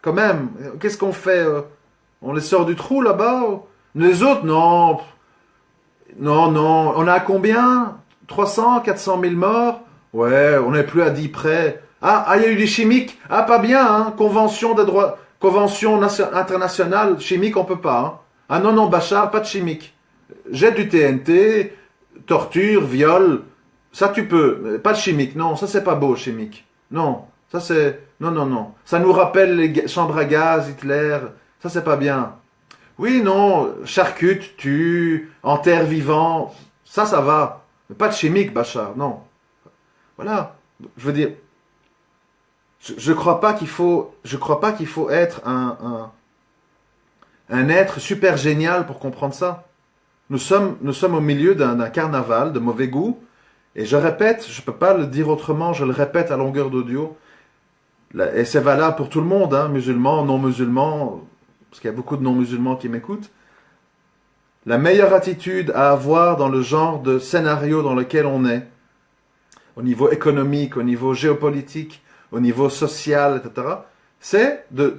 quand même. Qu'est-ce qu'on fait? On les sort du trou là-bas? Les autres, non. Non. On a combien? 300, 400 000 morts? Ouais, on n'est plus à 10 près. Ah, il y a eu des chimiques. Ah, pas bien, hein. Convention internationale, chimique, on peut pas. Hein. Ah non, Bachar, pas de chimique. Jette du TNT, torture, viol. Ça, tu peux. Pas de chimique. Non, ça, c'est pas beau, chimique. Non, ça, c'est... Non. Ça nous rappelle les chambres à gaz, Hitler. Ça, c'est pas bien. Oui, non, charcute, tue, enterre vivant. Ça va. Mais pas de chimique, Bachar, non. Voilà. Je veux dire... Je crois pas qu'il faut être un être super génial pour comprendre ça. Nous sommes au milieu d'un carnaval de mauvais goût, et je répète, je peux pas le dire autrement, je le répète à longueur d'audio, et c'est valable pour tout le monde, hein, musulmans, non musulmans, parce qu'il y a beaucoup de non musulmans qui m'écoutent. La meilleure attitude à avoir dans le genre de scénario dans lequel on est, au niveau économique, au niveau géopolitique, au niveau social, etc., c'est de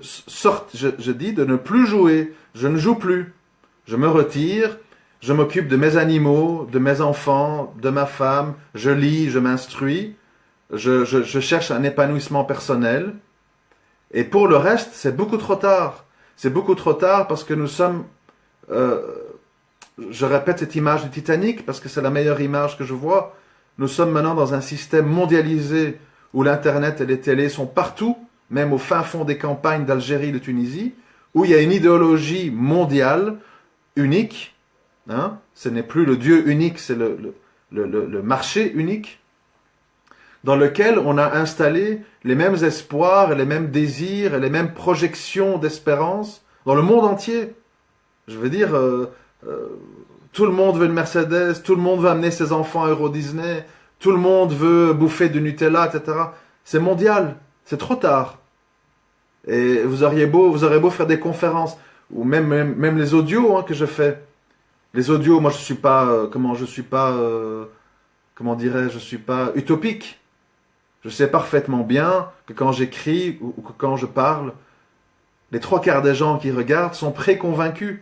je dis de ne plus jouer. Je ne joue plus. Je me retire, je m'occupe de mes animaux, de mes enfants, de ma femme, je lis, je m'instruis, je cherche un épanouissement personnel. Et pour le reste, c'est beaucoup trop tard. C'est beaucoup trop tard parce que nous sommes... je répète cette image du Titanic parce que c'est la meilleure image que je vois. Nous sommes maintenant dans un système mondialisé où l'Internet et les télés sont partout. même au fin fond des campagnes d'Algérie, de Tunisie, où il y a une idéologie mondiale unique. Hein, ce n'est plus le Dieu unique, c'est le marché unique, dans lequel on a installé les mêmes espoirs, et les mêmes désirs, et les mêmes projections d'espérance dans le monde entier. Je veux dire, tout le monde veut une Mercedes, tout le monde veut amener ses enfants à Euro Disney, tout le monde veut bouffer du Nutella, etc. C'est mondial, c'est trop tard. Et vous aurez beau faire des conférences, ou même les audios que je fais. Les audios, moi je suis pas, je suis pas utopique. Je sais parfaitement bien que quand j'écris ou que quand je parle, les 3/4 des gens qui regardent sont préconvaincus.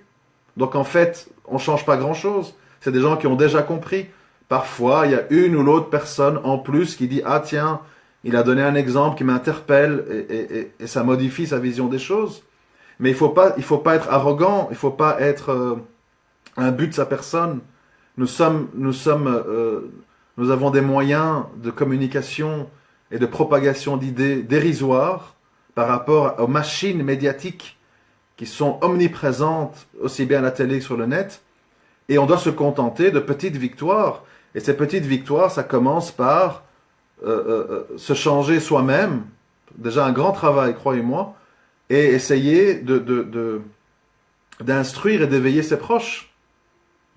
Donc en fait, on ne change pas grand-chose. C'est des gens qui ont déjà compris. Parfois, il y a une ou l'autre personne en plus qui dit « Ah tiens, il a donné un exemple qui m'interpelle et ça modifie sa vision des choses. » Mais il faut pas être arrogant, il ne faut pas être un but de sa personne. Nous avons des moyens de communication et de propagation d'idées dérisoires par rapport aux machines médiatiques qui sont omniprésentes aussi bien à la télé que sur le net. Et on doit se contenter de petites victoires. Et ces petites victoires, ça commence par se changer soi-même. Déjà un grand travail, croyez-moi. Et essayer d'instruire et d'éveiller ses proches.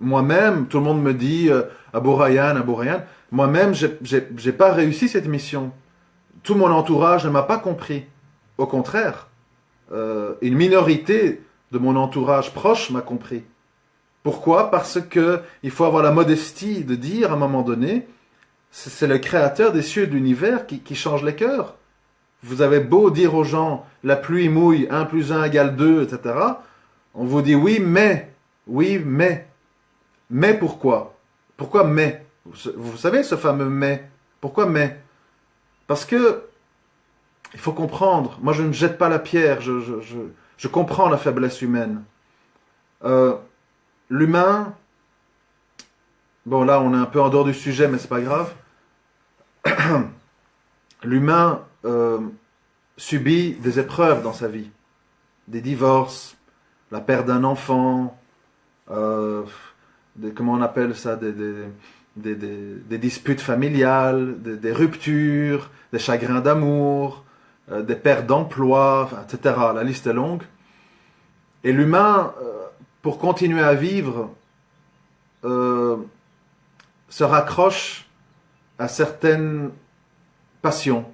Moi-même, tout le monde me dit Abou Rayhan. Moi-même, j'ai pas réussi cette mission. Tout mon entourage ne m'a pas compris. Au contraire, une minorité de mon entourage proche m'a compris. Pourquoi? Parce que il faut avoir la modestie de dire à un moment donné, c'est le créateur des cieux et de l'univers qui change les cœurs. Vous avez beau dire aux gens, la pluie mouille, 1 + 1 = 2, etc. On vous dit oui, mais. Mais pourquoi? Pourquoi mais? Vous savez ce fameux mais. Pourquoi mais? Parce que il faut comprendre. Moi, je ne jette pas la pierre. Je comprends la faiblesse humaine. L'humain, bon là, on est un peu en dehors du sujet, mais c'est pas grave. L'humain subit des épreuves dans sa vie. Des divorces, la perte d'un enfant, comment on appelle ça, des disputes familiales, des ruptures, des chagrins d'amour, des pertes d'emploi, etc. La liste est longue. Et l'humain, pour continuer à vivre, se raccroche à certaines passions.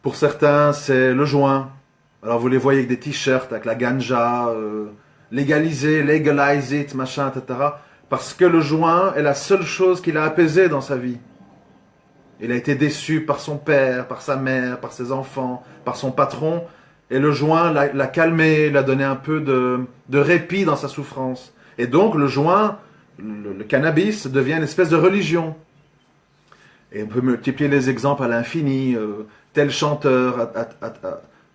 Pour certains, c'est le joint. Alors vous les voyez avec des t-shirts, avec la ganja, legalize it, machin, etc. Parce que le joint est la seule chose qu'il a apaisée dans sa vie. Il a été déçu par son père, par sa mère, par ses enfants, par son patron. Et le joint l'a calmé, l'a donné un peu de répit dans sa souffrance. Et donc le joint, le cannabis, devient une espèce de religion. Et on peut multiplier les exemples à l'infini. Tel chanteur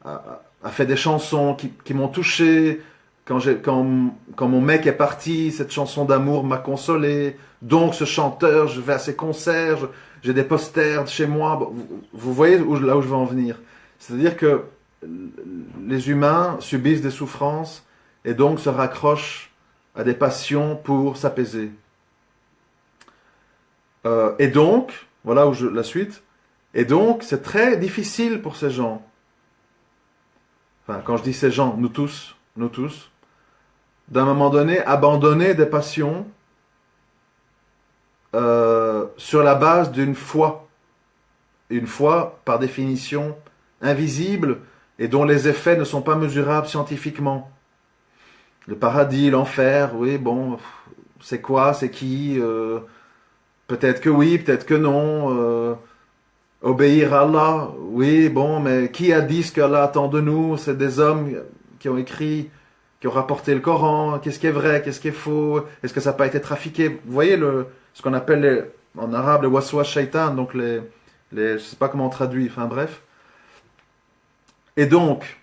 a fait des chansons qui m'ont touché. Quand mon mec est parti, cette chanson d'amour m'a consolé. Donc ce chanteur, je vais à ses concerts, j'ai des posters chez moi. Vous voyez là où je veux en venir. C'est-à-dire que les humains subissent des souffrances et donc se raccrochent à des passions pour s'apaiser. Et donc, voilà la suite. Et donc, c'est très difficile pour ces gens. Enfin, quand je dis ces gens, nous tous, d'un moment donné, abandonner des passions sur la base d'une foi. Une foi, par définition, invisible et dont les effets ne sont pas mesurables scientifiquement. Le paradis, l'enfer, oui, bon, c'est quoi, c'est qui peut-être que oui, peut-être que non. Obéir à Allah, oui, bon, mais qui a dit ce qu'Allah attend de nous? C'est des hommes qui ont écrit, qui ont rapporté le Coran. Qu'est-ce qui est vrai, qu'est-ce qui est faux? Est-ce que ça n'a pas été trafiqué? Vous voyez ce qu'on appelle en arabe le waswas shaitan, donc je ne sais pas comment on traduit, enfin bref. Et donc,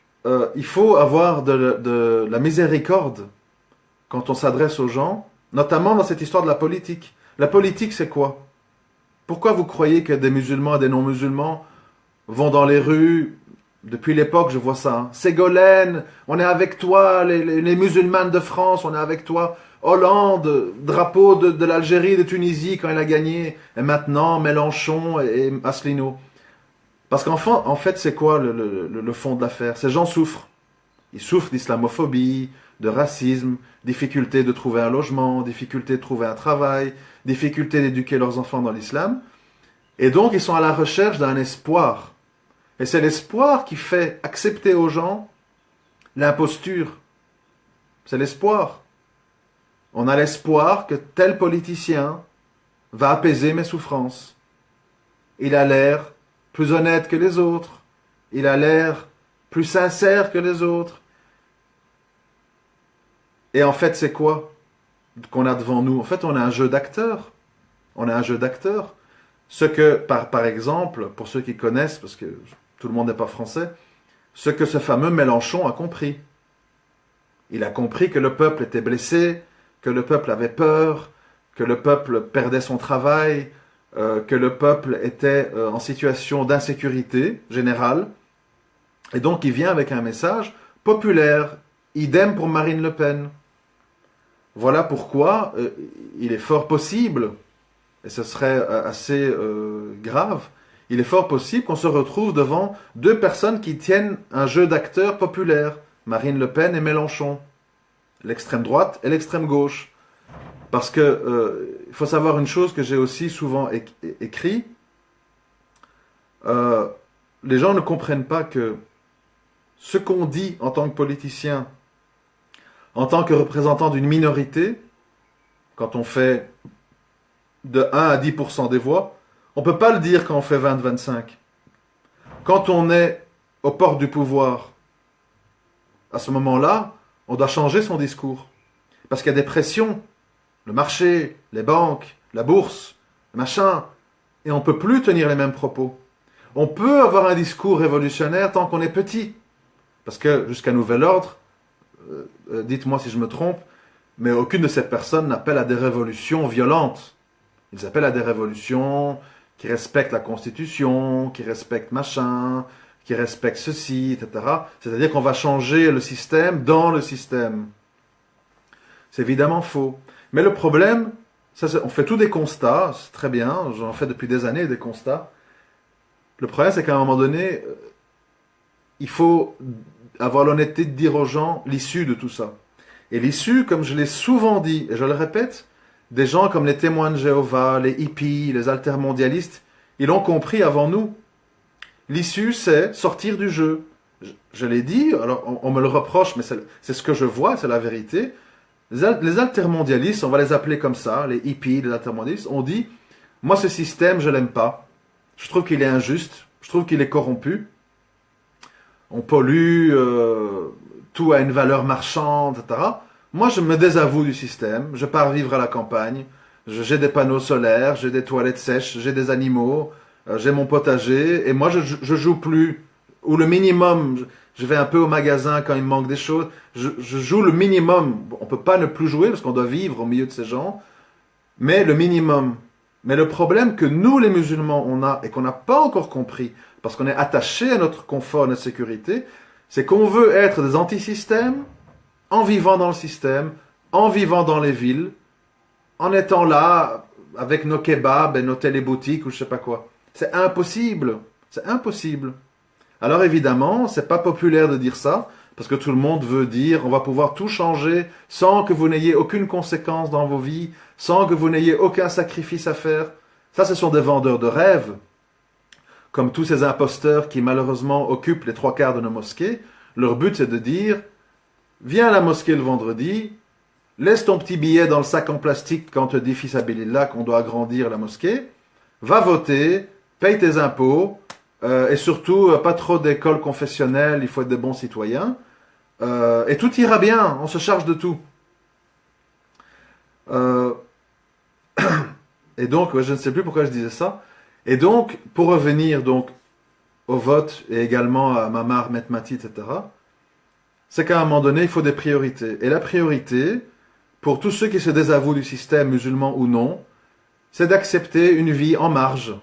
il faut avoir de la miséricorde quand on s'adresse aux gens, notamment dans cette histoire de la politique. La politique, c'est quoi? Pourquoi vous croyez que des musulmans et des non-musulmans vont dans les rues, depuis l'époque je vois ça, hein. Ségolène, on est avec toi, les musulmanes de France, on est avec toi. Hollande, drapeau de l'Algérie, de Tunisie quand il a gagné. Et maintenant, Mélenchon et Asselineau. Parce en fait, c'est quoi le fond de l'affaire? Ces gens souffrent. Ils souffrent d'islamophobie, de racisme, difficulté de trouver un logement, difficulté de trouver un travail, difficulté d'éduquer leurs enfants dans l'islam. Et donc, ils sont à la recherche d'un espoir. Et c'est l'espoir qui fait accepter aux gens l'imposture. C'est l'espoir. On a l'espoir que tel politicien va apaiser mes souffrances. Il a l'air plus honnête que les autres. Il a l'air plus sincère que les autres. Et en fait, c'est quoi qu'on a devant nous? En fait, on a un jeu d'acteurs. On a un jeu d'acteurs. Ce que, par exemple, pour ceux qui connaissent, parce que tout le monde n'est pas français, ce que ce fameux Mélenchon a compris. Il a compris que le peuple était blessé, que le peuple avait peur, que le peuple perdait son travail, que le peuple était en situation d'insécurité générale. Et donc il vient avec un message populaire. Idem pour Marine Le Pen. Voilà pourquoi il est fort possible, et ce serait assez grave, il est fort possible qu'on se retrouve devant deux personnes qui tiennent un jeu d'acteurs populaire, Marine Le Pen et Mélenchon. L'extrême droite et l'extrême gauche. Parce que il faut savoir une chose que j'ai aussi souvent écrit. Les gens ne comprennent pas que ce qu'on dit en tant que politicien, en tant que représentant d'une minorité, quand on fait de 1 à 10% des voix, on ne peut pas le dire quand on fait 20-25. Quand on est aux portes du pouvoir, à ce moment-là, on doit changer son discours. Parce qu'il y a des pressions. Le marché, les banques, la bourse, machin. Et on ne peut plus tenir les mêmes propos. On peut avoir un discours révolutionnaire tant qu'on est petit. Parce que, jusqu'à nouvel ordre, dites-moi si je me trompe, mais aucune de ces personnes n'appelle à des révolutions violentes. Ils appellent à des révolutions qui respectent la Constitution, qui respectent machin, qui respectent ceci, etc. C'est-à-dire qu'on va changer le système dans le système. C'est évidemment faux. Mais le problème, on fait tous des constats, c'est très bien, j'en fais depuis des années des constats. Le problème, c'est qu'à un moment donné, il faut avoir l'honnêteté de dire aux gens l'issue de tout ça. Et l'issue, comme je l'ai souvent dit, et je le répète, des gens comme les témoins de Jéhovah, les hippies, les altermondialistes, ils l'ont compris avant nous. L'issue, c'est sortir du jeu. Je l'ai dit, alors on me le reproche, mais c'est ce que je vois, c'est la vérité. Les altermondialistes, on va les appeler comme ça, les hippies, les altermondialistes, on dit, moi ce système, je l'aime pas. Je trouve qu'il est injuste, je trouve qu'il est corrompu. On pollue, tout a une valeur marchande, etc. Moi, je me désavoue du système, je pars vivre à la campagne, j'ai des panneaux solaires, j'ai des toilettes sèches, j'ai des animaux, j'ai mon potager, et moi, je joue plus, ou le minimum, je vais un peu au magasin quand il me manque des choses, je joue le minimum. On peut pas ne plus jouer parce qu'on doit vivre au milieu de ces gens, mais le minimum. Mais le problème que nous, les musulmans, on a, et qu'on n'a pas encore compris, parce qu'on est attaché à notre confort, à notre sécurité, c'est qu'on veut être des antisystèmes, en vivant dans le système, en vivant dans les villes, en étant là, avec nos kebabs et nos téléboutiques ou je sais pas quoi. C'est impossible. C'est impossible. Alors évidemment, c'est pas populaire de dire ça, parce que tout le monde veut dire on va pouvoir tout changer sans que vous n'ayez aucune conséquence dans vos vies, sans que vous n'ayez aucun sacrifice à faire. Ça, ce sont des vendeurs de rêves. Comme tous ces imposteurs qui malheureusement occupent les 3/4 de nos mosquées, leur but c'est de dire viens à la mosquée le vendredi, laisse ton petit billet dans le sac en plastique quand on te dit fils Abilillah qu'on doit agrandir la mosquée, va voter, paye tes impôts, et surtout pas trop d'écoles confessionnelles, il faut être des bons citoyens, et tout ira bien, on se charge de tout. Et donc, je ne sais plus pourquoi je disais ça. Et donc, pour revenir donc au vote et également à Mamar, Metmati, etc., c'est qu'à un moment donné, il faut des priorités. Et la priorité, pour tous ceux qui se désavouent du système, musulman ou non, c'est d'accepter une vie en marge.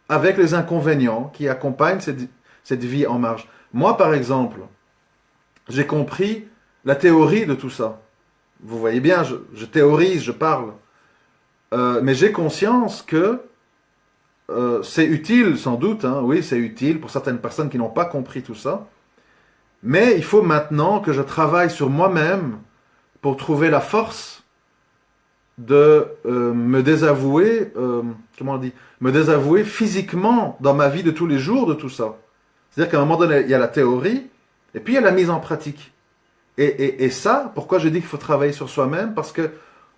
avec les inconvénients qui accompagnent cette vie en marge. Moi, par exemple, j'ai compris la théorie de tout ça. Vous voyez bien, je théorise, je parle. Mais j'ai conscience que c'est utile, sans doute, hein, oui, c'est utile pour certaines personnes qui n'ont pas compris tout ça. Mais il faut maintenant que je travaille sur moi-même pour trouver la force de me désavouer, comment on dit, me désavouer physiquement dans ma vie de tous les jours de tout ça. C'est-à-dire qu'à un moment donné, il y a la théorie, et puis il y a la mise en pratique. Et ça, pourquoi je dis qu'il faut travailler sur soi-même? Parce que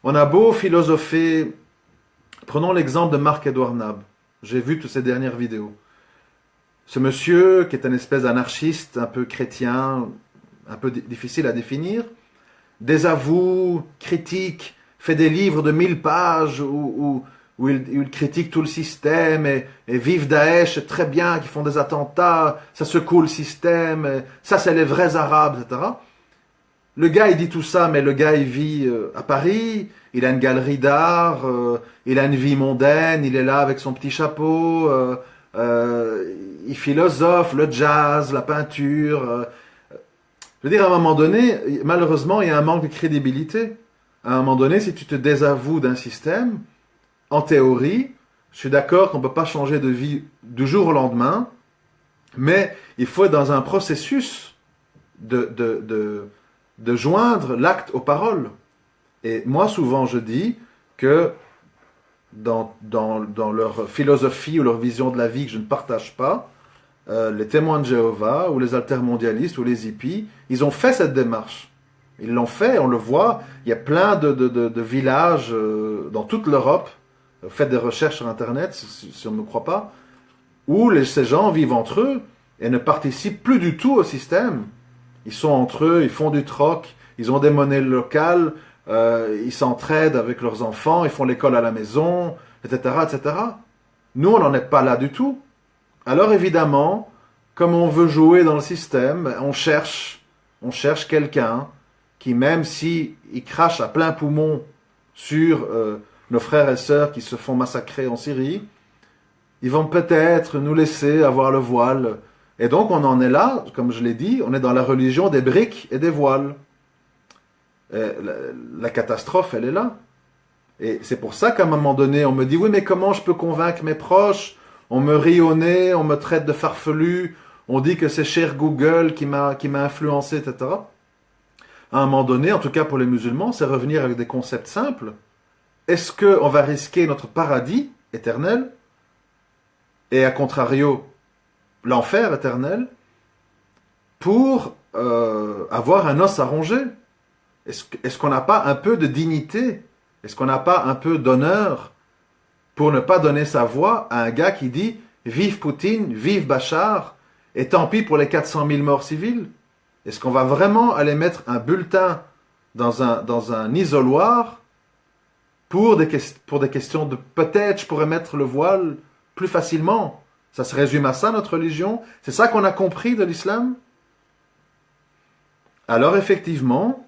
on a beau philosopher. Prenons l'exemple de Marc-Edouard Nab. J'ai vu toutes ces dernières vidéos. Ce monsieur, qui est un espèce d'anarchiste, un peu chrétien, un peu difficile à définir, désavoue, critique, fait des livres de 1000 pages où il critique tout le système et vive Daesh, c'est très bien, qu'ils font des attentats, ça secoue le système, et ça c'est les vrais Arabes, etc. Le gars, il dit tout ça, mais le gars, il vit à Paris, il a une galerie d'art, il a une vie mondaine, il est là avec son petit chapeau, il philosophe, le jazz, la peinture. Je veux dire, à un moment donné, malheureusement, il y a un manque de crédibilité. À un moment donné, si tu te désavoues d'un système, en théorie, je suis d'accord qu'on ne peut pas changer de vie du jour au lendemain, mais il faut être dans un processus de joindre l'acte aux paroles. Et moi, souvent, je dis que dans leur philosophie ou leur vision de la vie que je ne partage pas, les témoins de Jéhovah ou les altermondialistes ou les hippies, ils ont fait cette démarche. Ils l'ont fait, on le voit. Il y a plein de villages dans toute l'Europe. Faites des recherches sur Internet, si on ne me croit pas, où ces gens vivent entre eux et ne participent plus du tout au système. Ils sont entre eux, ils font du troc, ils ont des monnaies locales, ils s'entraident avec leurs enfants, ils font l'école à la maison, etc., etc. Nous, on n'en est pas là du tout. Alors évidemment, comme on veut jouer dans le système, on cherche quelqu'un qui, même si il crache à plein poumon sur nos frères et sœurs qui se font massacrer en Syrie, ils vont peut-être nous laisser avoir le voile. Et donc on en est là, comme je l'ai dit, on est dans la religion des briques et des voiles. La catastrophe, elle est là. Et c'est pour ça qu'à un moment donné, on me dit, oui, mais comment je peux convaincre mes proches? On me rit au nez, on me traite de farfelu, on dit que c'est cher Google qui m'a influencé, etc. À un moment donné, en tout cas pour les musulmans, c'est revenir avec des concepts simples. Est-ce qu'on va risquer notre paradis éternel et à contrario, l'enfer éternel pour avoir un os à ronger? Est-ce qu'on n'a pas un peu de dignité? Est-ce qu'on n'a pas un peu d'honneur pour ne pas donner sa voix à un gars qui dit « Vive Poutine, vive Bachar, et tant pis pour les 400 000 morts civils » Est-ce qu'on va vraiment aller mettre un bulletin dans un isoloir pour des questions de peut-être je pourrais mettre le voile plus facilement? Ça se résume à ça, notre religion? C'est ça qu'on a compris de l'islam? Alors effectivement,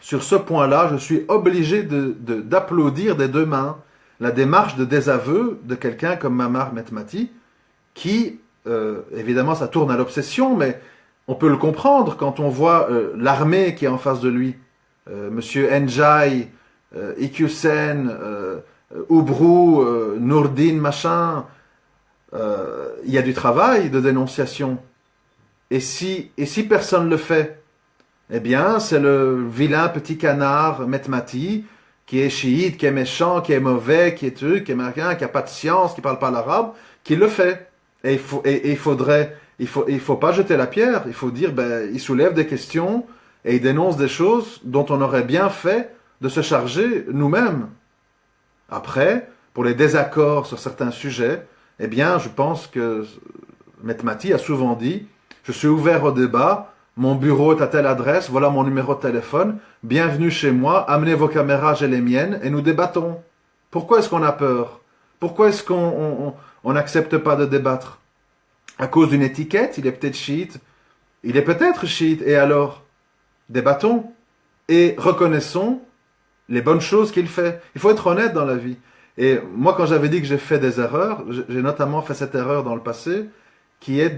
sur ce point-là, je suis obligé d'applaudir des deux mains la démarche de désaveu de quelqu'un comme Mamar Metmati, qui, évidemment, ça tourne à l'obsession, mais on peut le comprendre quand on voit l'armée qui est en face de lui. Monsieur Njai, Iqiyoussen, Oubrou, Nourdine, machin. Il y a du travail de dénonciation. Et si personne ne le fait, eh bien, c'est le vilain petit canard Metmati qui est chiite, qui est méchant, qui est mauvais, qui est truc, qui est américain, qui n'a pas de science, qui ne parle pas l'arabe, qui le fait. Et il faut pas jeter la pierre. Il faut dire, il soulève des questions et il dénonce des choses dont on aurait bien fait de se charger nous-mêmes. Après, pour les désaccords sur certains sujets, eh bien, je pense que Metmati a souvent dit, je suis ouvert au débat, mon bureau est à telle adresse, voilà mon numéro de téléphone, bienvenue chez moi, amenez vos caméras, j'ai les miennes, et nous débattons. Pourquoi est-ce qu'on a peur? Pourquoi est-ce qu'on n'accepte pas de débattre? À cause d'une étiquette, il est peut-être chiite, il est peut-être chiite, et alors? Débattons, et reconnaissons les bonnes choses qu'il fait. Il faut être honnête dans la vie. Et moi, quand j'avais dit que j'ai fait des erreurs, j'ai notamment fait cette erreur dans le passé, qui est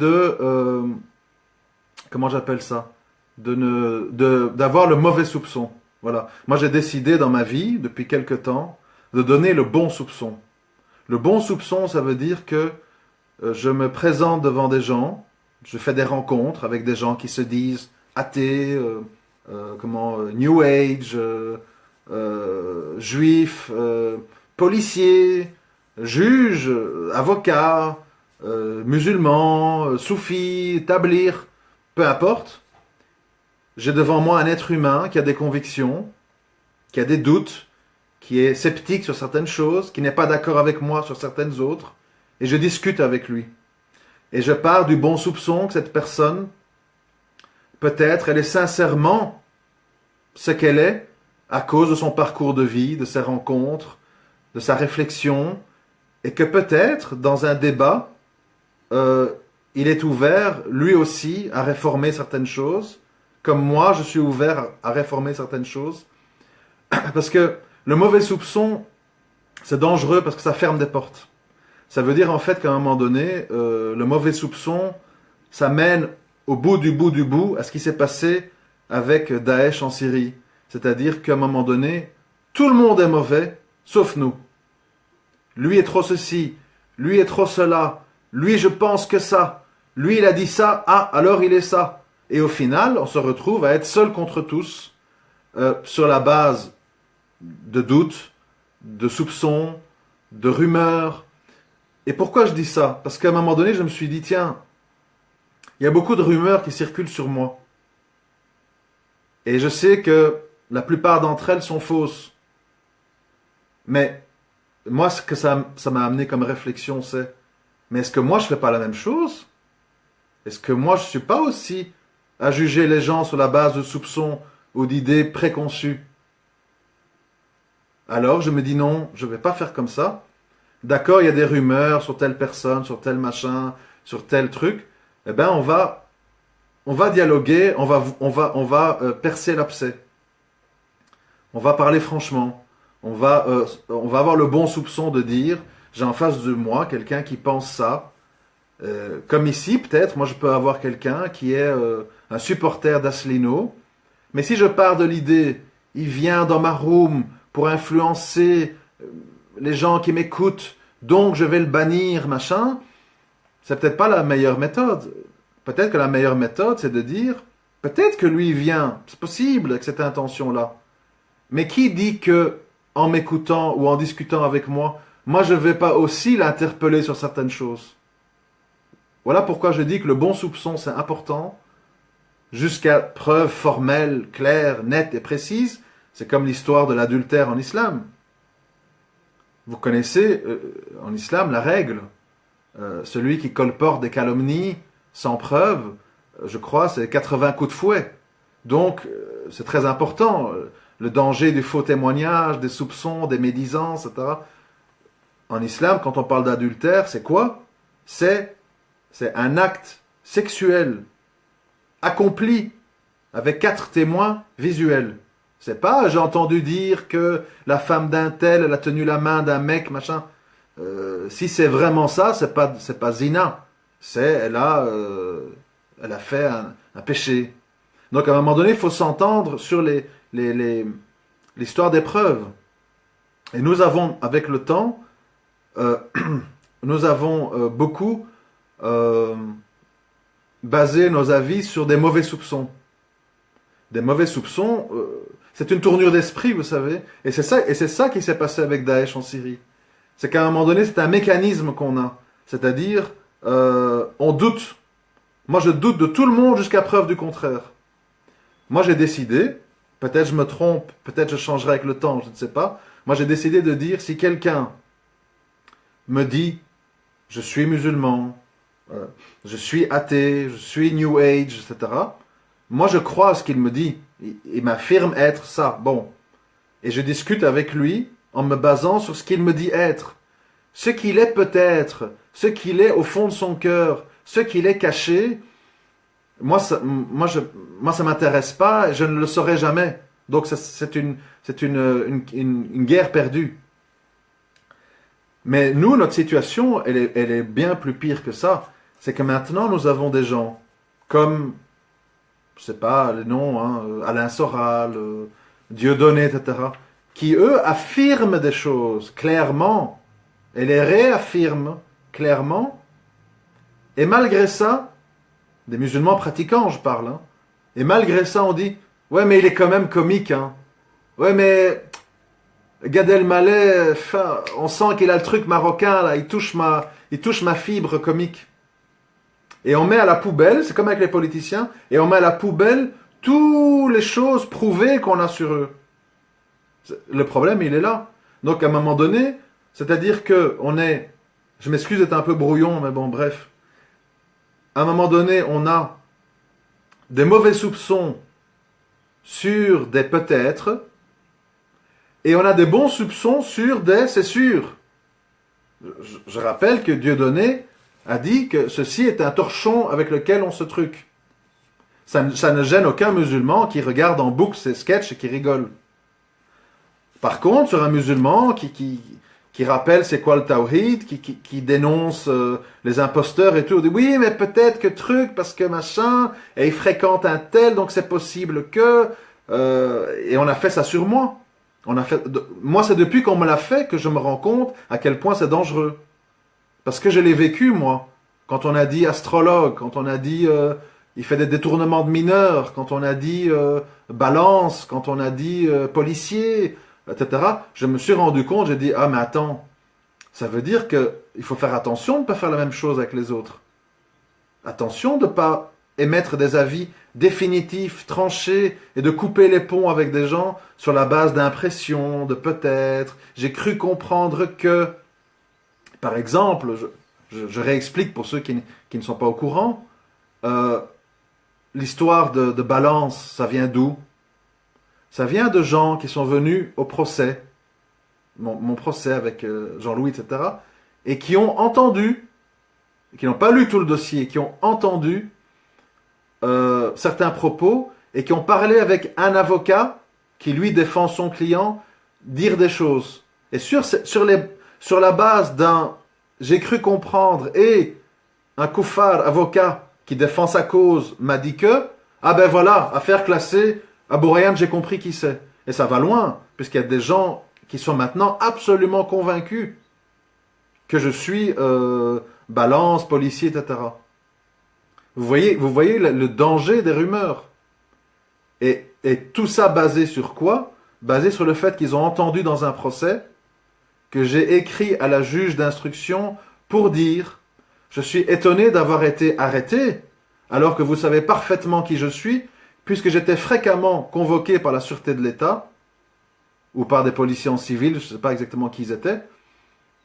comment j'appelle ça? D'avoir le mauvais soupçon. Voilà. Moi, j'ai décidé dans ma vie, depuis quelque temps, de donner le bon soupçon. Le bon soupçon, ça veut dire que je me présente devant des gens, je fais des rencontres avec des gens qui se disent athées, New Age, juifs, policiers, juges, avocats, musulmans, soufis, tablirs, peu importe. J'ai devant moi un être humain qui a des convictions, qui a des doutes, qui est sceptique sur certaines choses, qui n'est pas d'accord avec moi sur certaines autres, et je discute avec lui. Et je pars du bon soupçon que cette personne, peut-être, elle est sincèrement ce qu'elle est à cause de son parcours de vie, de ses rencontres, de sa réflexion, et que peut-être, dans un débat, il est ouvert, lui aussi, à réformer certaines choses, comme moi, je suis ouvert à réformer certaines choses. Parce que le mauvais soupçon, c'est dangereux parce que ça ferme des portes. Ça veut dire en fait qu'à un moment donné, le mauvais soupçon, ça mène au bout du bout du bout à ce qui s'est passé avec Daesh en Syrie. C'est-à-dire qu'à un moment donné, tout le monde est mauvais, sauf nous. Lui est trop ceci, lui est trop cela, lui je pense que ça, lui il a dit ça, ah alors il est ça. Et au final, on se retrouve à être seul contre tous, sur la base de doutes, de soupçons, de rumeurs. Et pourquoi je dis ça? Parce qu'à un moment donné, je me suis dit, tiens, il y a beaucoup de rumeurs qui circulent sur moi. Et je sais que la plupart d'entre elles sont fausses. Mais moi, ce que ça m'a amené comme réflexion, c'est, mais est-ce que moi, je ne fais pas la même chose? Est-ce que moi, je ne suis pas aussi à juger les gens sur la base de soupçons ou d'idées préconçues? Alors, je me dis non, je ne vais pas faire comme ça. D'accord, il y a des rumeurs sur telle personne, sur tel machin, sur tel truc. Eh bien, on va dialoguer, on va percer l'abcès. On va parler franchement. On va avoir le bon soupçon de dire, j'ai en face de moi quelqu'un qui pense ça. Comme ici, peut-être, moi je peux avoir quelqu'un qui est un supporter d'Aslino. Mais si je pars de l'idée, il vient dans ma room pour influencer les gens qui m'écoutent, donc je vais le bannir, machin, c'est peut-être pas la meilleure méthode. Peut-être que la meilleure méthode, c'est de dire, peut-être que lui vient, c'est possible avec cette intention-là. Mais qui dit que, en m'écoutant ou en discutant avec moi, moi je ne vais pas aussi l'interpeller sur certaines choses? Voilà pourquoi je dis que le bon soupçon, c'est important, jusqu'à preuve formelle, claire, nette et précise. C'est comme l'histoire de l'adultère en islam. Vous connaissez en islam la règle. Celui qui colporte des calomnies sans preuve, je crois, c'est 80 coups de fouet. Donc, c'est très important. Le danger du faux témoignage, des soupçons, des médisances, etc. En islam, quand on parle d'adultère, c'est quoi? C'est un acte sexuel accompli avec 4 témoins visuels. C'est pas, j'ai entendu dire que la femme d'un tel, elle a tenu la main d'un mec, machin. Si c'est vraiment ça, c'est pas zina. Elle a fait un péché. Donc à un moment donné, il faut s'entendre sur l'histoire des preuves. Et nous avons, avec le temps, nous avons beaucoup basé nos avis sur des mauvais soupçons. Des mauvais soupçons, c'est une tournure d'esprit, vous savez. Et c'est ça qui s'est passé avec Daesh en Syrie. C'est qu'à un moment donné, c'est un mécanisme qu'on a. C'est-à-dire, on doute. Moi, je doute de tout le monde jusqu'à preuve du contraire. Moi, j'ai décidé, peut-être je me trompe, peut-être je changerai avec le temps, je ne sais pas. Moi, j'ai décidé de dire, si quelqu'un me dit, je suis musulman, je suis athée, je suis New Age, etc. Moi, je crois à ce qu'il me dit. Il m'affirme être ça. Bon. Et je discute avec lui en me basant sur ce qu'il me dit être. Ce qu'il est peut-être, ce qu'il est au fond de son cœur, ce qu'il est caché, moi ça m'intéresse pas, je ne le saurai jamais. Donc c'est une guerre perdue. Mais nous, notre situation, elle est bien plus pire que ça. C'est que maintenant, nous avons des gens comme, je sais pas les noms, hein, Alain Soral, Dieudonné, etc., qui, eux, affirment des choses clairement, et les réaffirment clairement, et malgré ça, des musulmans pratiquants, je parle, hein, et malgré ça, on dit, ouais, mais il est quand même comique, hein. Ouais, mais Gad Elmaleh, on sent qu'il a le truc marocain, là, il touche ma fibre comique. Et on met à la poubelle, c'est comme avec les politiciens, et on met à la poubelle toutes les choses prouvées qu'on a sur eux. Le problème, il est là. Donc, à un moment donné, c'est-à-dire que on est, je m'excuse d'être un peu brouillon, mais bon, bref. À un moment donné, on a des mauvais soupçons sur des peut-être, et on a des bons soupçons sur des c'est sûr. Je rappelle que Dieudonné a dit que ceci est un torchon avec lequel on se truque. Ça ne gêne aucun musulman qui regarde en boucle ses sketchs et qui rigole. Par contre, sur un musulman qui rappelle c'est quoi le tawhid, qui dénonce les imposteurs et tout, on dit oui, mais peut-être que truc, parce que machin, et il fréquente un tel, donc c'est possible que... et on a fait ça sur moi. Moi, c'est depuis qu'on me l'a fait que je me rends compte à quel point c'est dangereux. Parce que je l'ai vécu, moi. Quand on a dit astrologue, quand on a dit il fait des détournements de mineurs, quand on a dit balance, quand on a dit policier, etc. Je me suis rendu compte, j'ai dit, ah mais attends, ça veut dire qu'il faut faire attention de ne pas faire la même chose avec les autres. Attention de ne pas émettre des avis définitifs, tranchés, et de couper les ponts avec des gens sur la base d'impressions, de peut-être, j'ai cru comprendre que... Par exemple, je réexplique pour ceux qui ne sont pas au courant, l'histoire de Balance, ça vient d'où? Ça vient de gens qui sont venus au procès, mon procès avec Jean-Louis, etc., et qui ont entendu, qui n'ont pas lu tout le dossier, qui ont entendu certains propos, et qui ont parlé avec un avocat qui, lui, défend son client, dire des choses. Et sur la base d'un j'ai cru comprendre et un koufar avocat qui défend sa cause m'a dit que, ah ben voilà, affaire classée, Abou Rayhan, j'ai compris qui c'est. Et ça va loin, puisqu'il y a des gens qui sont maintenant absolument convaincus que je suis balance, policier, etc. Vous voyez le danger des rumeurs. Et tout ça basé sur quoi? Basé sur le fait qu'ils ont entendu dans un procès que j'ai écrit à la juge d'instruction pour dire « Je suis étonné d'avoir été arrêté, alors que vous savez parfaitement qui je suis, puisque j'étais fréquemment convoqué par la sûreté de l'État, ou par des policiers en civil, je ne sais pas exactement qui ils étaient,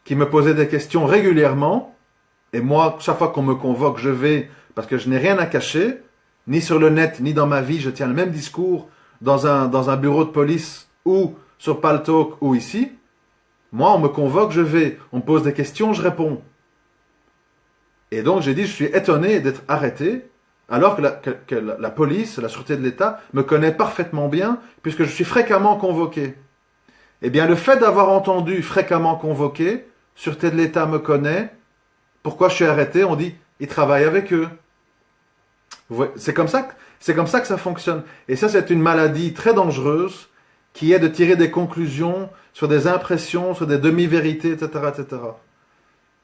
qui me posaient des questions régulièrement, et moi, chaque fois qu'on me convoque, je vais, parce que je n'ai rien à cacher, ni sur le net, ni dans ma vie, je tiens le même discours dans un bureau de police, ou sur Paltalk, ou ici. Moi, on me convoque, je vais. On me pose des questions, je réponds. Et donc, j'ai dit, je suis étonné d'être arrêté, alors que la police, la sûreté de l'État, me connaît parfaitement bien, puisque je suis fréquemment convoqué. Eh bien, le fait d'avoir entendu fréquemment convoqué, sûreté de l'État me connaît, pourquoi je suis arrêté? On dit, ils travaillent avec eux. C'est comme ça que ça fonctionne. Et ça, c'est une maladie très dangereuse, qui est de tirer des conclusions sur des impressions, sur des demi-vérités, etc., etc.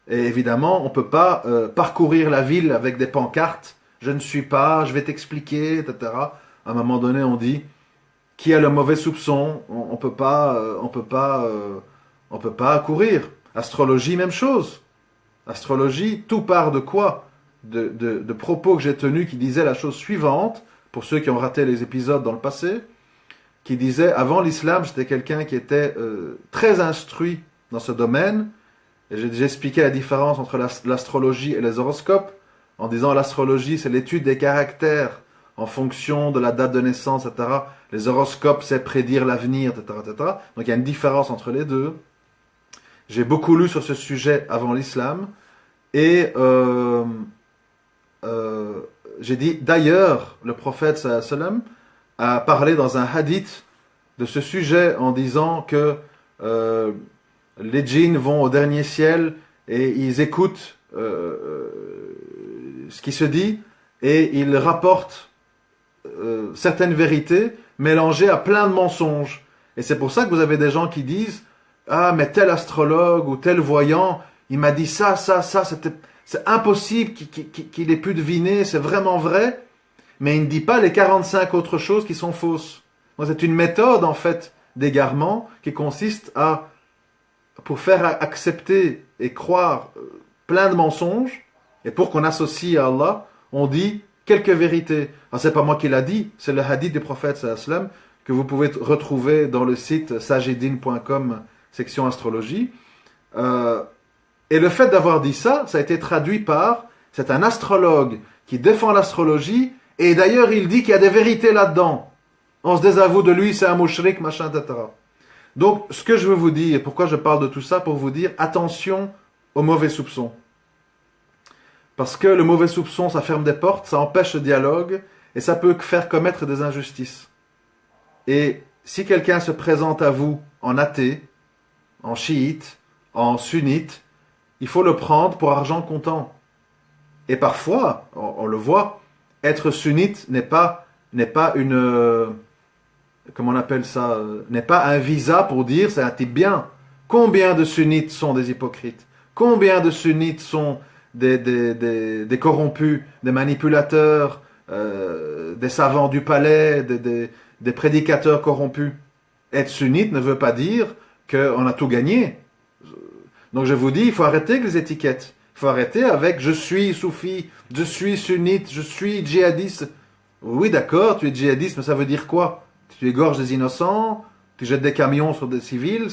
Et évidemment, on ne peut pas parcourir la ville avec des pancartes « Je ne suis pas, je vais t'expliquer, etc. » À un moment donné, on dit « Qui a le mauvais soupçon ?» On peut pas courir. Astrologie, même chose. Astrologie, tout part de quoi? De propos que j'ai tenus qui disaient la chose suivante, pour ceux qui ont raté les épisodes dans le passé, qui disait, avant l'islam, j'étais quelqu'un qui était très instruit dans ce domaine, et j'ai expliqué la différence entre l'astrologie et les horoscopes, en disant l'astrologie, c'est l'étude des caractères en fonction de la date de naissance, etc. Les horoscopes, c'est prédire l'avenir, etc., etc. Donc il y a une différence entre les deux. J'ai beaucoup lu sur ce sujet avant l'islam, et j'ai dit, d'ailleurs, le prophète sallallahu alayhi wa sallam a parlé dans un hadith de ce sujet en disant que les djinns vont au dernier ciel et ils écoutent ce qui se dit et ils rapportent certaines vérités mélangées à plein de mensonges. Et c'est pour ça que vous avez des gens qui disent ah mais tel astrologue ou tel voyant il m'a dit ça, c'est impossible qu'il ait pu deviner, c'est vraiment vrai, mais il ne dit pas les 45 autres choses qui sont fausses. Donc c'est une méthode en fait d'égarement qui consiste à, pour faire accepter et croire plein de mensonges, et pour qu'on associe à Allah, on dit quelques vérités. Alors c'est pas moi qui l'a dit, c'est le hadith du prophète sallallahu alayhi wa sallam que vous pouvez retrouver dans le site sajidin.com section astrologie. Et le fait d'avoir dit ça, ça a été traduit par, c'est un astrologue qui défend l'astrologie, et d'ailleurs il dit qu'il y a des vérités là-dedans. On se désavoue de lui, c'est un mouchrik, machin, etc. Donc, ce que je veux vous dire, pourquoi je parle de tout ça, pour vous dire, attention aux mauvais soupçons. Parce que le mauvais soupçon, ça ferme des portes, ça empêche le dialogue, et ça peut faire commettre des injustices. Et si quelqu'un se présente à vous en athée, en chiite, en sunnite, il faut le prendre pour argent comptant. Et parfois, on le voit, être sunnite n'est pas une... comment on appelle ça, n'est pas un visa pour dire c'est un type bien. Combien de sunnites sont des hypocrites? Combien de sunnites sont des corrompus, des manipulateurs, des savants du palais, des prédicateurs corrompus? Être sunnite ne veut pas dire qu'on a tout gagné. Donc je vous dis, il faut arrêter avec les étiquettes. Il faut arrêter avec je suis soufi, je suis sunnite, je suis djihadiste. Oui, d'accord, tu es djihadiste, mais ça veut dire quoi? Tu égorges des innocents, tu jettes des camions sur des civils,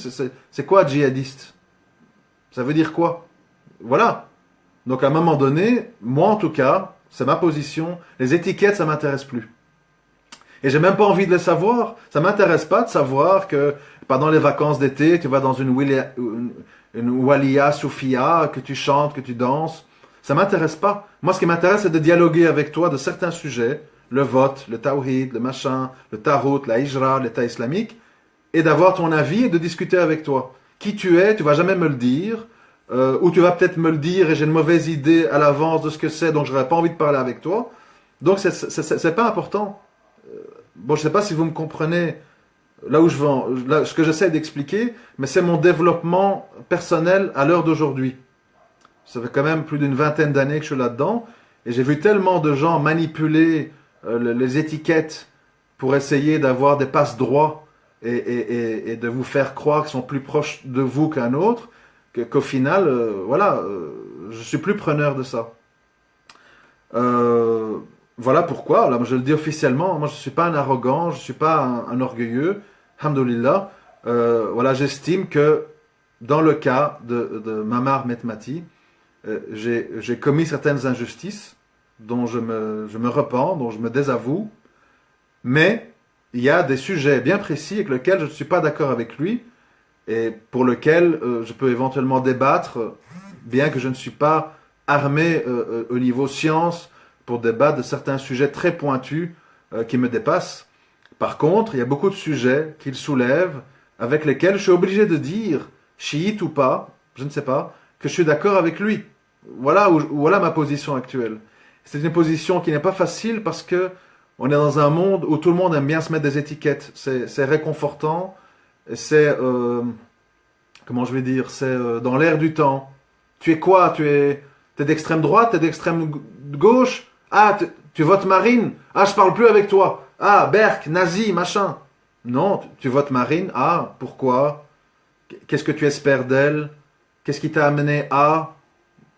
c'est quoi djihadiste? Ça veut dire quoi? Voilà. Donc à un moment donné, moi en tout cas, c'est ma position, les étiquettes ça m'intéresse plus. Et j'ai même pas envie de le savoir, ça m'intéresse pas de savoir que pendant les vacances d'été, tu vas dans une waliya soufia, que tu chantes, que tu danses, ça m'intéresse pas. Moi ce qui m'intéresse c'est de dialoguer avec toi de certains sujets, le vote, le tawhid, le machin, le tarot, la hijra, l'état islamique, et d'avoir ton avis et de discuter avec toi. Qui tu es, tu vas jamais me le dire, ou tu vas peut-être me le dire et j'ai une mauvaise idée à l'avance de ce que c'est, donc j'aurais pas envie de parler avec toi. Donc c'est pas important. Bon, je sais pas si vous me comprenez là où je vais, là, ce que j'essaie d'expliquer, mais c'est mon développement personnel à l'heure d'aujourd'hui. Ça fait quand même plus d'une vingtaine d'années que je suis là-dedans, et j'ai vu tellement de gens manipuler les étiquettes pour essayer d'avoir des passes droits et de vous faire croire qu'ils sont plus proches de vous qu'un autre, qu'au final, voilà, je suis plus preneur de ça. Voilà pourquoi, là, je le dis officiellement, moi je ne suis pas un arrogant, je ne suis pas un orgueilleux, alhamdoulilah. Voilà, j'estime que dans le cas de Mamar Metmati, j'ai commis certaines injustices dont je me repens, dont je me désavoue, mais il y a des sujets bien précis avec lesquels je ne suis pas d'accord avec lui et pour lesquels je peux éventuellement débattre, bien que je ne suis pas armé au niveau science pour débattre de certains sujets très pointus qui me dépassent. Par contre, il y a beaucoup de sujets qu'il soulève avec lesquels je suis obligé de dire, chiite ou pas, je ne sais pas, que je suis d'accord avec lui. Voilà ma position actuelle. C'est une position qui n'est pas facile parce que on est dans un monde où tout le monde aime bien se mettre des étiquettes. C'est réconfortant, c'est comment je vais dire, c'est dans l'air du temps. Tu es quoi? T'es d'extrême droite, t'es d'extrême gauche? Ah, tu votes Marine? Ah, je parle plus avec toi. Ah, Berk, nazi, machin. Non, tu votes Marine. Ah, pourquoi? Qu'est-ce que tu espères d'elle? Qu'est-ce qui t'a amené à?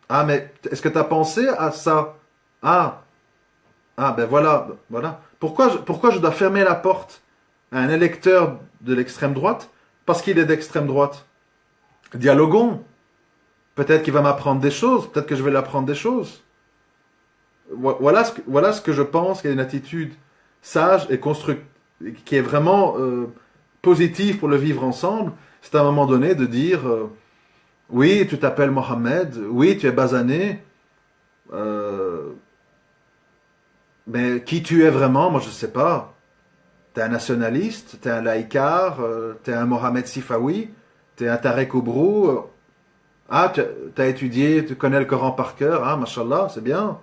Ah, mais est-ce que tu as pensé à ça? Ah, ben voilà. Pourquoi je dois fermer la porte à un électeur de l'extrême droite? Parce qu'il est d'extrême droite. Dialoguons. Peut-être qu'il va m'apprendre des choses, peut-être que je vais l'apprendre des choses. Voilà ce que je pense qu'il y a une attitude sage et constructive, qui est vraiment positive pour le vivre ensemble. C'est à un moment donné de dire oui, tu t'appelles Mohamed, oui, tu es basané, mais qui tu es vraiment, moi je ne sais pas. Tu es un nationaliste, tu es un laïcard, tu es un Mohamed Sifawi, t'es un tarek au brou. Ah, tu as étudié, tu connais le Coran par cœur. Ah, mashallah, c'est bien.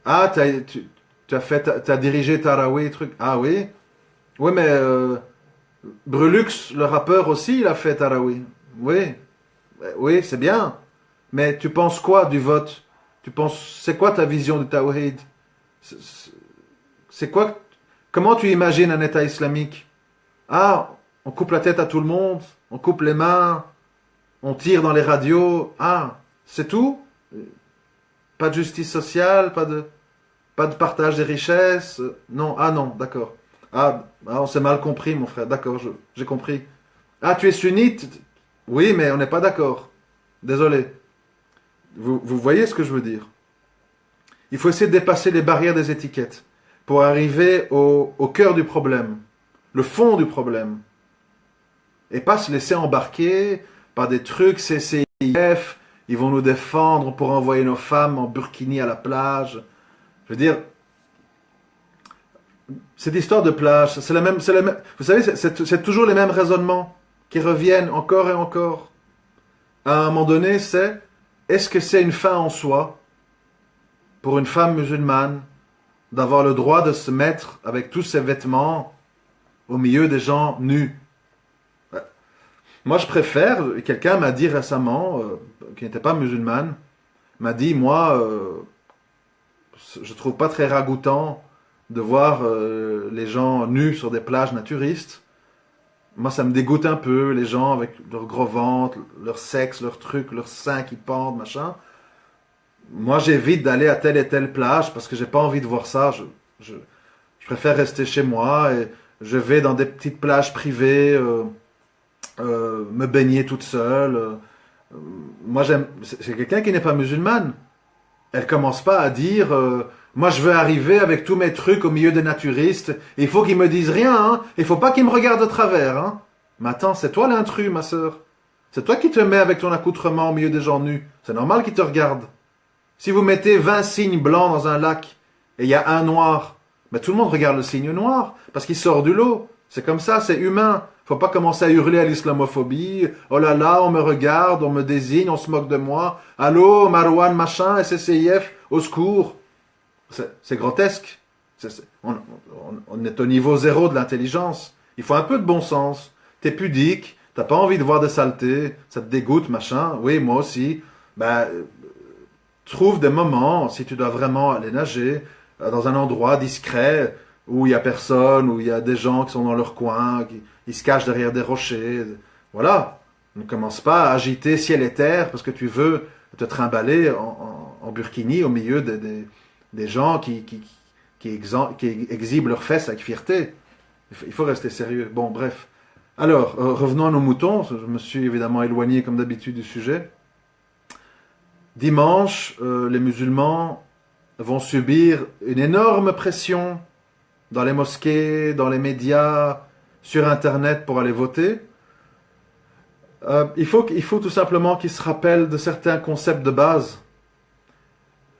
Ah, t'as dirigé Tarawih, truc. Ah oui. Oui, mais Brulux, le rappeur aussi, il a fait Tarawih. Oui, oui, c'est bien. Mais tu penses quoi du vote? C'est quoi ta vision du Tawhid? C'est c'est quoi, comment tu imagines un État islamique? Ah, on coupe la tête à tout le monde, on coupe les mains, on tire dans les radios. Ah, c'est tout? Pas de justice sociale, pas de partage des richesses. Non, ah non, d'accord. On s'est mal compris, mon frère. D'accord, j'ai compris. Ah, tu es sunnite? Oui, mais on n'est pas d'accord. Désolé. Vous voyez ce que je veux dire? Il faut essayer de dépasser les barrières des étiquettes pour arriver au cœur du problème, le fond du problème. Et pas se laisser embarquer par des trucs CCIF, ils vont nous défendre pour envoyer nos femmes en burkini à la plage. Je veux dire, cette histoire de plage, vous savez, c'est toujours les mêmes raisonnements qui reviennent encore et encore. À un moment donné, est-ce que c'est une fin en soi pour une femme musulmane d'avoir le droit de se mettre avec tous ses vêtements au milieu des gens nus? Moi, je préfère, quelqu'un m'a dit récemment, qui n'était pas musulmane, m'a dit, moi, je trouve pas très ragoûtant de voir les gens nus sur des plages naturistes. Moi, ça me dégoûte un peu, les gens avec leur gros ventre, leur sexe, leurs trucs, leurs seins qui pendent, machin. Moi, j'évite d'aller à telle et telle plage parce que j'ai pas envie de voir ça. Je préfère rester chez moi et je vais dans des petites plages privées, me baigner toute seule. Moi, c'est quelqu'un qui n'est pas musulmane. Elle commence pas à dire moi je veux arriver avec tous mes trucs au milieu des naturistes, et il faut qu'ils me disent rien, hein. Il faut pas qu'ils me regardent de travers, hein. Mais attends, c'est toi l'intrus, ma sœur. C'est toi qui te mets avec ton accoutrement au milieu des gens nus. C'est normal qu'ils te regardent. Si vous mettez 20 cygnes blancs dans un lac et il y a un noir, ben tout le monde regarde le cygne noir parce qu'il sort du lot. C'est comme ça, c'est humain. Faut pas commencer à hurler à l'islamophobie. Oh là là, on me regarde, on me désigne, on se moque de moi. Allô, Marouane, machin, SSCIF, au secours. C'est grotesque. On est au niveau zéro de l'intelligence. Il faut un peu de bon sens. T'es pudique, t'as pas envie de voir des saletés, ça te dégoûte, machin. Oui, moi aussi. Ben, trouve des moments, si tu dois vraiment aller nager, dans un endroit discret, où il y a personne, où il y a des gens qui sont dans leur coin, ils se cachent derrière des rochers. Voilà. Ne commence pas à agiter ciel et terre parce que tu veux te trimballer en burkini au milieu des gens qui exhibent leurs fesses avec fierté. Il faut rester sérieux. Bon, bref. Alors, revenons à nos moutons. Je me suis évidemment éloigné comme d'habitude du sujet. Dimanche, les musulmans vont subir une énorme pression dans les mosquées, dans les médias, sur Internet pour aller voter. Il faut tout simplement qu'ils se rappellent de certains concepts de base.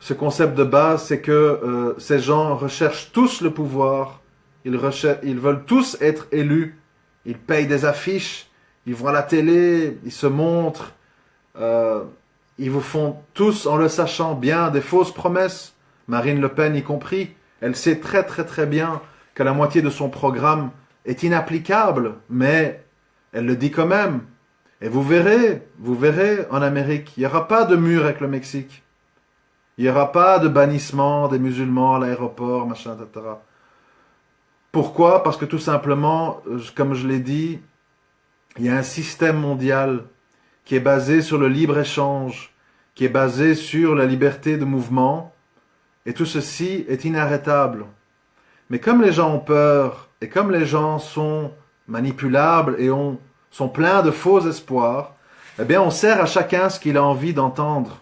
Ce concept de base, c'est que ces gens recherchent tous le pouvoir, ils veulent tous être élus, ils payent des affiches, ils vont à la télé, ils se montrent, ils vous font tous, en le sachant bien, des fausses promesses, Marine Le Pen y compris. Elle sait très très très bien que la moitié de son programme est inapplicable, mais elle le dit quand même. Et vous verrez en Amérique, il n'y aura pas de mur avec le Mexique. Il n'y aura pas de bannissement des musulmans à l'aéroport, machin, etc. Pourquoi? Parce que tout simplement, comme je l'ai dit, il y a un système mondial qui est basé sur le libre-échange, qui est basé sur la liberté de mouvement, et tout ceci est inarrêtable. Mais comme les gens ont peur, et comme les gens sont manipulables et sont pleins de faux espoirs, eh bien on sert à chacun ce qu'il a envie d'entendre.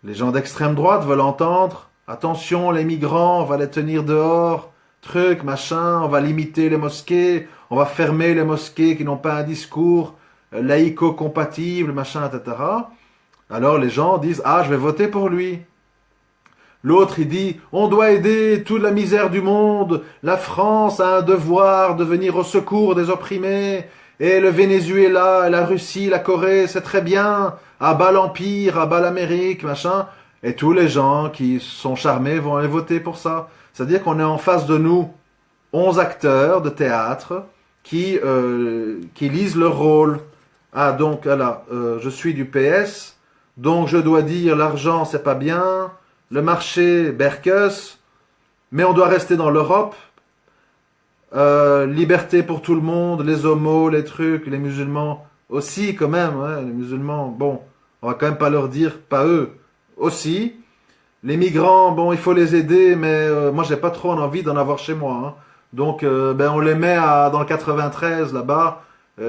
Les gens d'extrême droite veulent entendre « Attention, les migrants, on va les tenir dehors, truc, machin, on va limiter les mosquées, on va fermer les mosquées qui n'ont pas un discours laïco-compatible, machin, etc. » Alors les gens disent « Ah, je vais voter pour lui. » L'autre, il dit « On doit aider toute la misère du monde, la France a un devoir de venir au secours des opprimés, et le Venezuela, et la Russie, la Corée, c'est très bien, à bas l'Empire, à bas l'Amérique, machin. Et tous les gens qui sont charmés vont aller voter pour ça. C'est-à-dire qu'on est en face de nous 11 acteurs de théâtre qui lisent leur rôle. Ah, donc, voilà, je suis du PS, donc je dois dire l'argent, c'est pas bien, le marché, Berkus, mais on doit rester dans l'Europe. Liberté pour tout le monde, les homos, les trucs, les musulmans aussi, quand même. Ouais, les musulmans, bon, on va quand même pas leur dire, pas eux, aussi. Les migrants, bon, il faut les aider, mais moi, j'ai pas trop envie d'en avoir chez moi. Hein. Donc, ben, on les met dans le 93, là-bas,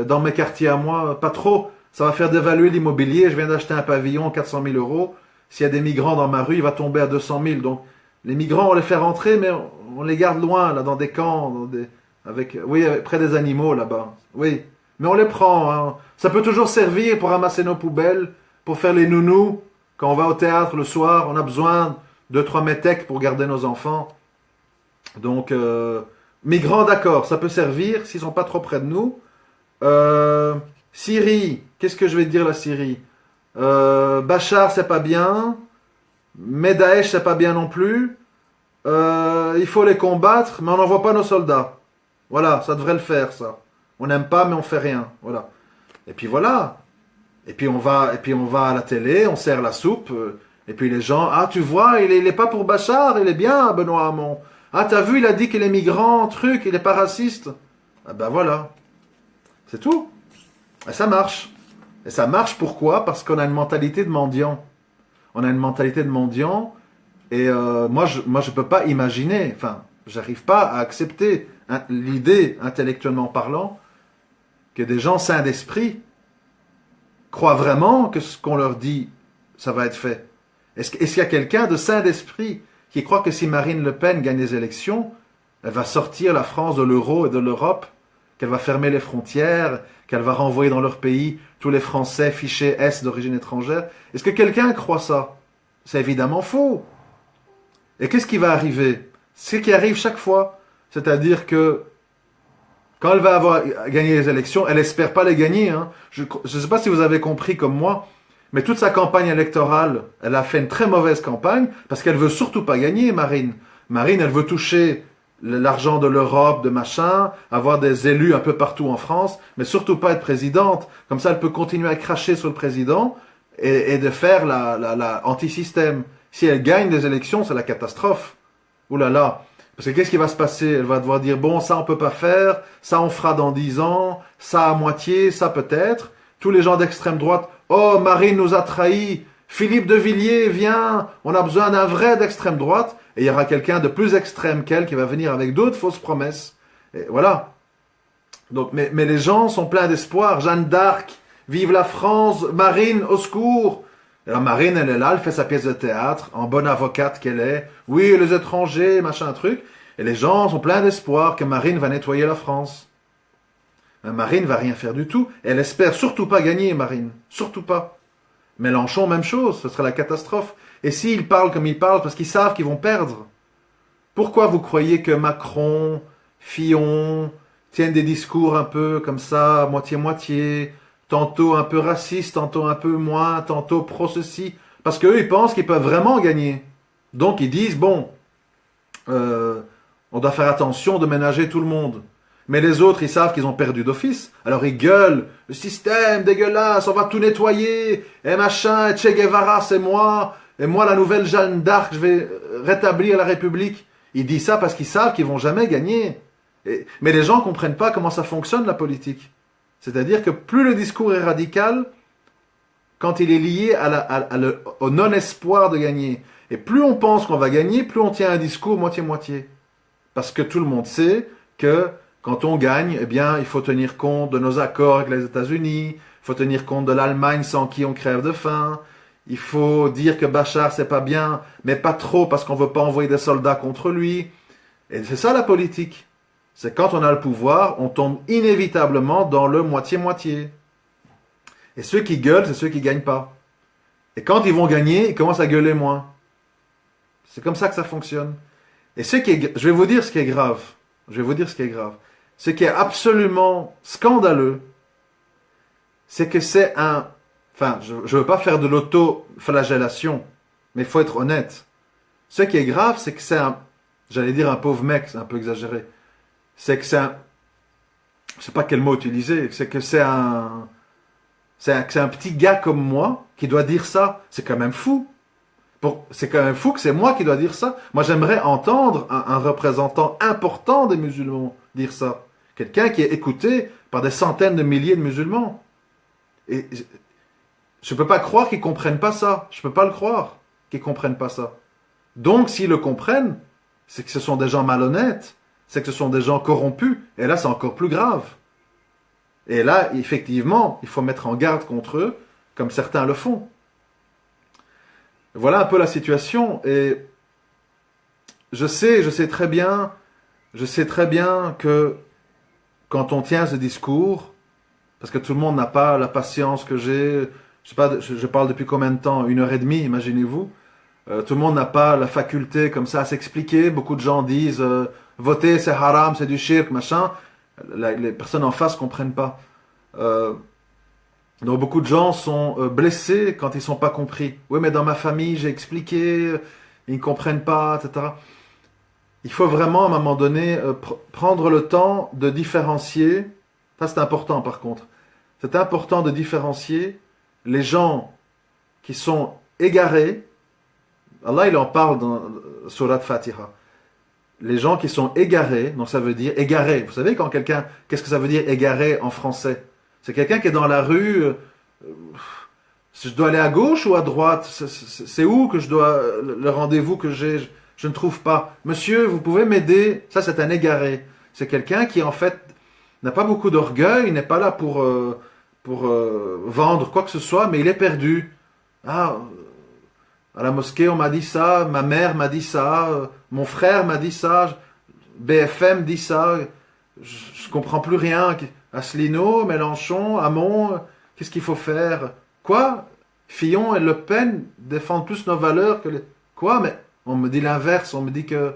dans mes quartiers à moi, pas trop. Ça va faire dévaluer l'immobilier. Je viens d'acheter un pavillon, 400 000 euros. S'il y a des migrants dans ma rue, il va tomber à 200 000. Donc, les migrants, on les fait rentrer, mais on les garde loin, là, dans des camps, oui, près des animaux, là-bas. Oui, mais on les prend. Hein. Ça peut toujours servir pour ramasser nos poubelles, pour faire les nounous. Quand on va au théâtre le soir, on a besoin de 3 métèques pour garder nos enfants. Donc, migrants, d'accord, ça peut servir s'ils sont pas trop près de nous. Syrie, qu'est-ce que je vais te dire la Syrie? Bachar, c'est pas bien. Mais Daesh, c'est pas bien non plus. Il faut les combattre, mais on n'envoie pas nos soldats. Voilà, ça devrait le faire, ça. On n'aime pas, mais on fait rien. Voilà. Et puis voilà. Et puis on va à la télé, on sert la soupe. Et puis les gens, ah tu vois, il est pas pour Bachar, il est bien, Benoît Hamon. Ah t'as vu, il a dit qu'il est migrant, truc, il est pas raciste. Ah ben voilà. C'est tout. Et ça marche. Et ça marche pourquoi? Parce qu'on a une mentalité de mendiant. On a une mentalité de mendiant. Et moi, je peux pas imaginer, enfin, j'arrive pas à accepter l'idée, intellectuellement parlant, que des gens sains d'esprit croient vraiment que ce qu'on leur dit, ça va être fait. Est-ce qu'il y a quelqu'un de sain d'esprit qui croit que si Marine Le Pen gagne les élections, elle va sortir la France de l'euro et de l'Europe, qu'elle va fermer les frontières, qu'elle va renvoyer dans leur pays tous les Français fichés S d'origine étrangère? Est-ce que quelqu'un croit ça? C'est évidemment faux. Et qu'est-ce qui va arriver? Ce qui arrive chaque fois. C'est-à-dire que quand elle va avoir gagné les élections, elle espère pas les gagner. Hein. Je ne sais pas si vous avez compris comme moi, mais toute sa campagne électorale, elle a fait une très mauvaise campagne parce qu'elle veut surtout pas gagner, Marine. Marine, elle veut toucher l'argent de l'Europe, de machin, avoir des élus un peu partout en France, mais surtout pas être présidente. Comme ça, elle peut continuer à cracher sur le président et de faire la anti-système. Si elle gagne des élections, c'est la catastrophe. Ouh là là. Parce que qu'est-ce qui va se passer? Elle va devoir dire, bon, ça on peut pas faire, ça on fera dans 10 ans, ça à moitié, ça peut-être. Tous les gens d'extrême droite, oh, Marine nous a trahis, Philippe de Villiers, viens, on a besoin d'un vrai d'extrême droite. Et il y aura quelqu'un de plus extrême qu'elle qui va venir avec d'autres fausses promesses. Et voilà. Donc, mais les gens sont pleins d'espoir. Jeanne d'Arc, vive la France, Marine, au secours. Alors Marine, elle est là, elle fait sa pièce de théâtre, en bonne avocate qu'elle est. Oui, les étrangers, machin truc. Et les gens sont pleins d'espoir que Marine va nettoyer la France. Marine va rien faire du tout. Elle espère surtout pas gagner, Marine. Surtout pas. Mélenchon, même chose, ce serait la catastrophe. Et s'ils parlent comme ils parlent, parce qu'ils savent qu'ils vont perdre. Pourquoi vous croyez que Macron, Fillon, tiennent des discours un peu comme ça, moitié-moitié, tantôt un peu raciste, tantôt un peu moins, tantôt pro-ceci? Parce qu'eux, ils pensent qu'ils peuvent vraiment gagner. Donc ils disent, bon, on doit faire attention de ménager tout le monde. Mais les autres, ils savent qu'ils ont perdu d'office. Alors ils gueulent, le système dégueulasse, on va tout nettoyer, et machin, et Che Guevara, c'est moi, et moi, la nouvelle Jeanne d'Arc, je vais rétablir la République. Ils disent ça parce qu'ils savent qu'ils vont jamais gagner. Mais les gens comprennent pas comment ça fonctionne, la politique. C'est-à-dire que plus le discours est radical, quand il est lié au non-espoir de gagner. Et plus on pense qu'on va gagner, plus on tient un discours moitié-moitié. Parce que tout le monde sait que quand on gagne, eh bien, il faut tenir compte de nos accords avec les États-Unis, il faut tenir compte de l'Allemagne sans qui on crève de faim, il faut dire que Bachar c'est pas bien, mais pas trop parce qu'on veut pas envoyer des soldats contre lui. Et c'est ça la politique. C'est quand on a le pouvoir, on tombe inévitablement dans le moitié-moitié. Et ceux qui gueulent, c'est ceux qui gagnent pas. Et quand ils vont gagner, ils commencent à gueuler moins. C'est comme ça que ça fonctionne. Et je vais vous dire ce qui est grave. Je vais vous dire ce qui est grave. Ce qui est absolument scandaleux, c'est que c'est un... Enfin, je ne veux pas faire de l'auto-flagellation, mais il faut être honnête. Ce qui est grave, c'est que c'est un... J'allais dire un pauvre mec, c'est un peu exagéré. C'est que c'est un... Je sais pas quel mot utiliser. C'est que c'est un... C'est un petit gars comme moi qui doit dire ça. C'est quand même fou. C'est quand même fou que c'est moi qui dois dire ça. Moi, j'aimerais entendre un représentant important des musulmans dire ça. Quelqu'un qui est écouté par des centaines de milliers de musulmans. Et je ne peux pas croire qu'ils ne comprennent pas ça. Je ne peux pas le croire qu'ils ne comprennent pas ça. Donc, s'ils le comprennent, c'est que ce sont des gens malhonnêtes. C'est que ce sont des gens corrompus. Et là, c'est encore plus grave. Et là, effectivement, il faut mettre en garde contre eux, comme certains le font. Voilà un peu la situation. Et je sais très bien que quand on tient ce discours, parce que tout le monde n'a pas la patience que j'ai, je sais pas, je parle depuis combien de temps? 1 heure et demie, imaginez-vous. Tout le monde n'a pas la faculté comme ça à s'expliquer. Beaucoup de gens disent voter c'est haram, c'est du shirk, machin. Les personnes en face comprennent pas. Donc beaucoup de gens sont blessés quand ils sont pas compris. Oui, mais dans ma famille, j'ai expliqué, ils ne comprennent pas, etc. Il faut vraiment, à un moment donné, prendre le temps de différencier. Ça, c'est important, par contre. C'est important de différencier les gens qui sont égarés. Allah, il en parle dans Surat Fatiha. Les gens qui sont égarés, donc ça veut dire égaré. Vous savez quand quelqu'un, qu'est-ce que ça veut dire égaré en français? C'est quelqu'un qui est dans la rue. Je dois aller à gauche ou à droite? C'est où que je dois le rendez-vous que j'ai? Je ne trouve pas. Monsieur, vous pouvez m'aider? Ça, c'est un égaré. C'est quelqu'un qui en fait n'a pas beaucoup d'orgueil, n'est pas là pour vendre quoi que ce soit, mais il est perdu. Ah, à la mosquée, on m'a dit ça, ma mère m'a dit ça, mon frère m'a dit ça, BFM dit ça, je comprends plus rien. Asselineau, Mélenchon, Hamon, qu'est-ce qu'il faut faire? Quoi? Fillon et Le Pen défendent plus nos valeurs que les... Quoi? Mais on me dit l'inverse, on me dit que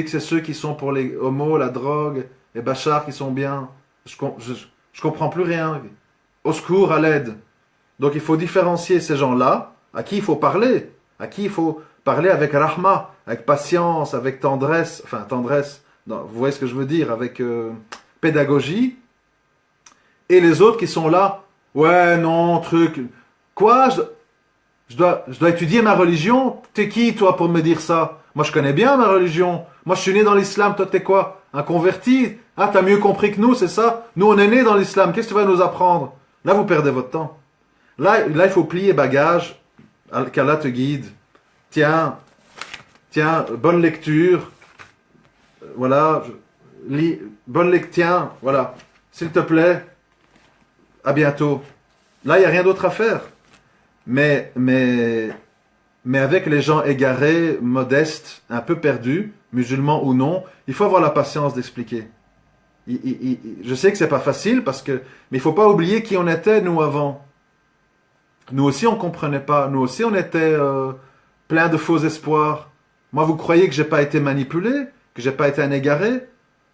c'est ceux qui sont pour les homos, la drogue, et Bachar qui sont bien. Je comprends plus rien. Au secours, à l'aide. Donc il faut différencier ces gens-là, à qui il faut parler, avec rahma, avec patience, avec tendresse, enfin tendresse, non, vous voyez ce que je veux dire, avec pédagogie, et les autres qui sont là, ouais, non, truc, quoi, je dois étudier ma religion, t'es qui toi pour me dire ça? Moi je connais bien ma religion, moi je suis né dans l'islam, toi t'es quoi? Un converti? Ah, t'as mieux compris que nous, c'est ça? Nous on est né dans l'islam, qu'est-ce que tu vas nous apprendre? Là vous perdez votre temps. Là il faut plier bagage, qu'Allah te guide. Tiens, bonne lecture. Voilà, bonne lecture, tiens, voilà. S'il te plaît, à bientôt. Là, il n'y a rien d'autre à faire. Mais avec les gens égarés, modestes, un peu perdus, musulmans ou non, il faut avoir la patience d'expliquer. Je sais que c'est pas facile mais il faut pas oublier qui on était nous avant. Nous aussi on comprenait pas. Nous aussi on était plein de faux espoirs. Moi, vous croyez que j'ai pas été manipulé, que j'ai pas été un égaré?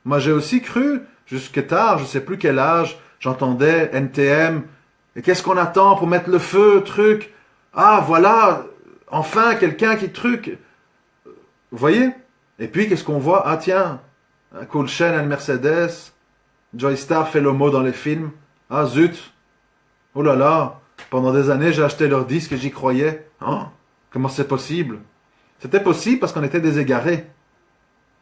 Moi, j'ai aussi cru jusque tard, je sais plus quel âge, j'entendais NTM. Et qu'est-ce qu'on attend pour mettre le feu, truc? Ah, voilà, enfin quelqu'un qui truc. Vous voyez? Et puis, qu'est-ce qu'on voit? Ah, tiens, un Cool Chain, un Mercedes. Joy Star fait l'homo dans les films. Ah, zut. Oh là là. Pendant des années, j'ai acheté leurs disques et j'y croyais. Hein? Comment c'est possible? C'était possible parce qu'on était des égarés.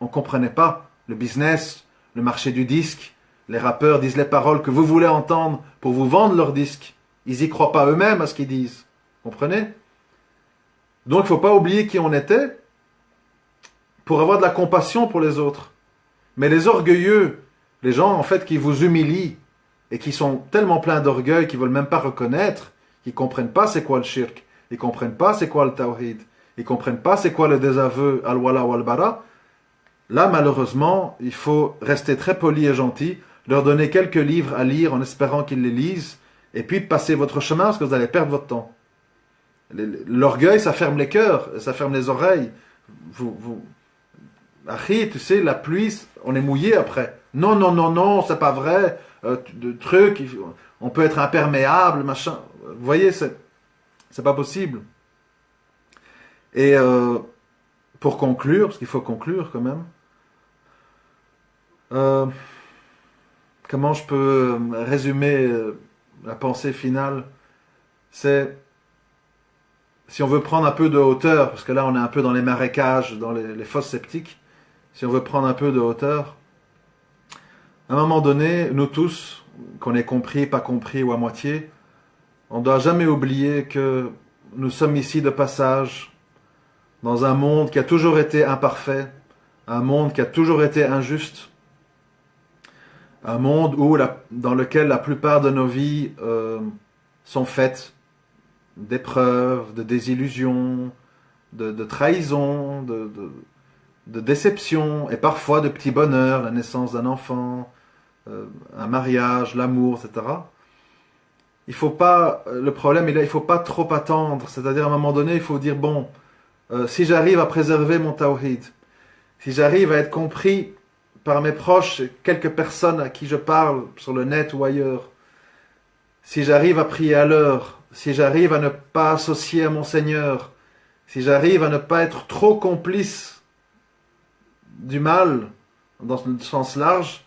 On ne comprenait pas le business, le marché du disque. Les rappeurs disent les paroles que vous voulez entendre pour vous vendre leurs disques. Ils n'y croient pas eux-mêmes à ce qu'ils disent. Comprenez? Donc, il ne faut pas oublier qui on était pour avoir de la compassion pour les autres. Mais les orgueilleux, les gens en fait qui vous humilient et qui sont tellement pleins d'orgueil qu'ils ne veulent même pas reconnaître, qu'ils ne comprennent pas c'est quoi le shirk, ils ne comprennent pas c'est quoi le tawhid, ils ne comprennent pas c'est quoi le désaveu, al-wala ou al-bara. Là, malheureusement, il faut rester très poli et gentil, leur donner quelques livres à lire en espérant qu'ils les lisent, et puis passer votre chemin parce que vous allez perdre votre temps. L'orgueil, ça ferme les cœurs, ça ferme les oreilles. Achi, tu sais, la pluie, on est mouillé après. Non, non, non, non, c'est pas vrai. de trucs, on peut être imperméable, machin. Vous voyez, c'est pas possible. Et pour conclure, parce qu'il faut conclure quand même, comment je peux résumer la pensée finale? C'est, si on veut prendre un peu de hauteur, parce que là on est un peu dans les marécages, dans les fosses sceptiques, si on veut prendre un peu de hauteur, à un moment donné, nous tous, qu'on ait compris, pas compris ou à moitié, on ne doit jamais oublier que nous sommes ici de passage, dans un monde qui a toujours été imparfait, un monde qui a toujours été injuste, un monde dans lequel la plupart de nos vies sont faites d'épreuves, de désillusions, de trahisons, de déceptions, et parfois de petits bonheurs, la naissance d'un enfant, un mariage, l'amour, etc. Il faut pas, le problème, il faut pas trop attendre, c'est-à-dire à un moment donné, il faut dire, bon, si j'arrive à préserver mon tawhid, si j'arrive à être compris par mes proches, quelques personnes à qui je parle sur le net ou ailleurs, si j'arrive à prier à l'heure, si j'arrive à ne pas associer à mon Seigneur, si j'arrive à ne pas être trop complice du mal, dans le sens large,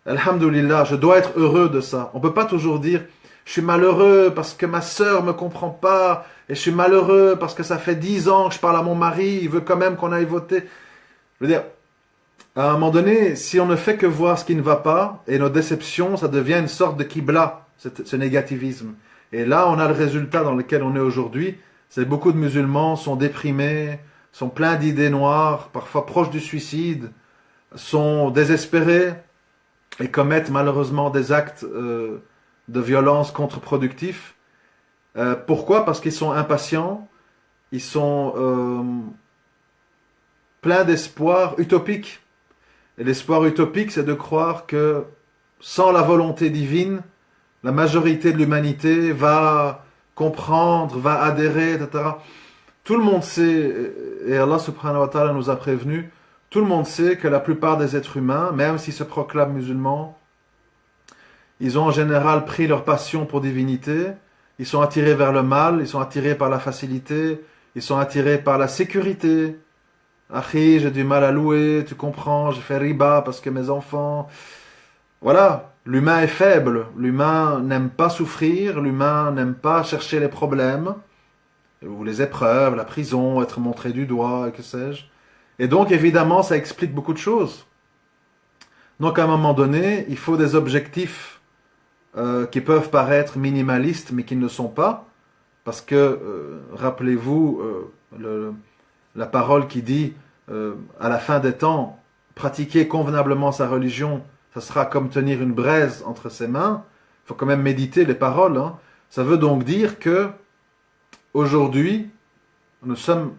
alhamdoulilah, je dois être heureux de ça. On ne peut pas toujours dire, je suis malheureux parce que ma sœur me comprend pas, et je suis malheureux parce que ça fait 10 ans que je parle à mon mari, il veut quand même qu'on aille voter. Je veux dire, à un moment donné, si on ne fait que voir ce qui ne va pas, et nos déceptions, ça devient une sorte de qibla, ce négativisme. Et là, on a le résultat dans lequel on est aujourd'hui. C'est beaucoup de musulmans sont déprimés, sont pleins d'idées noires, parfois proches du suicide, sont désespérés et commettent malheureusement des actes de violence contre-productifs. Pourquoi? Parce qu'ils sont impatients, ils sont pleins d'espoir utopique. Et l'espoir utopique, c'est de croire que sans la volonté divine, la majorité de l'humanité va comprendre, va adhérer, etc. Tout le monde sait, et Allah subhanahu wa ta'ala nous a prévenus, tout le monde sait que la plupart des êtres humains, même s'ils se proclament musulmans, ils ont en général pris leur passion pour divinité, ils sont attirés vers le mal, ils sont attirés par la facilité, ils sont attirés par la sécurité. Akhi, j'ai du mal à louer, tu comprends, j'ai fait riba parce que mes enfants... Voilà, l'humain est faible, l'humain n'aime pas souffrir, l'humain n'aime pas chercher les problèmes, ou les épreuves, la prison, être montré du doigt, et que sais-je. Et donc, évidemment, ça explique beaucoup de choses. Donc, à un moment donné, il faut des objectifs qui peuvent paraître minimalistes, mais qui ne le sont pas, parce que, rappelez-vous, la parole qui dit, à la fin des temps, pratiquer convenablement sa religion, ça sera comme tenir une braise entre ses mains. Il faut quand même méditer les paroles. Hein. Ça veut donc dire que aujourd'hui, nous sommes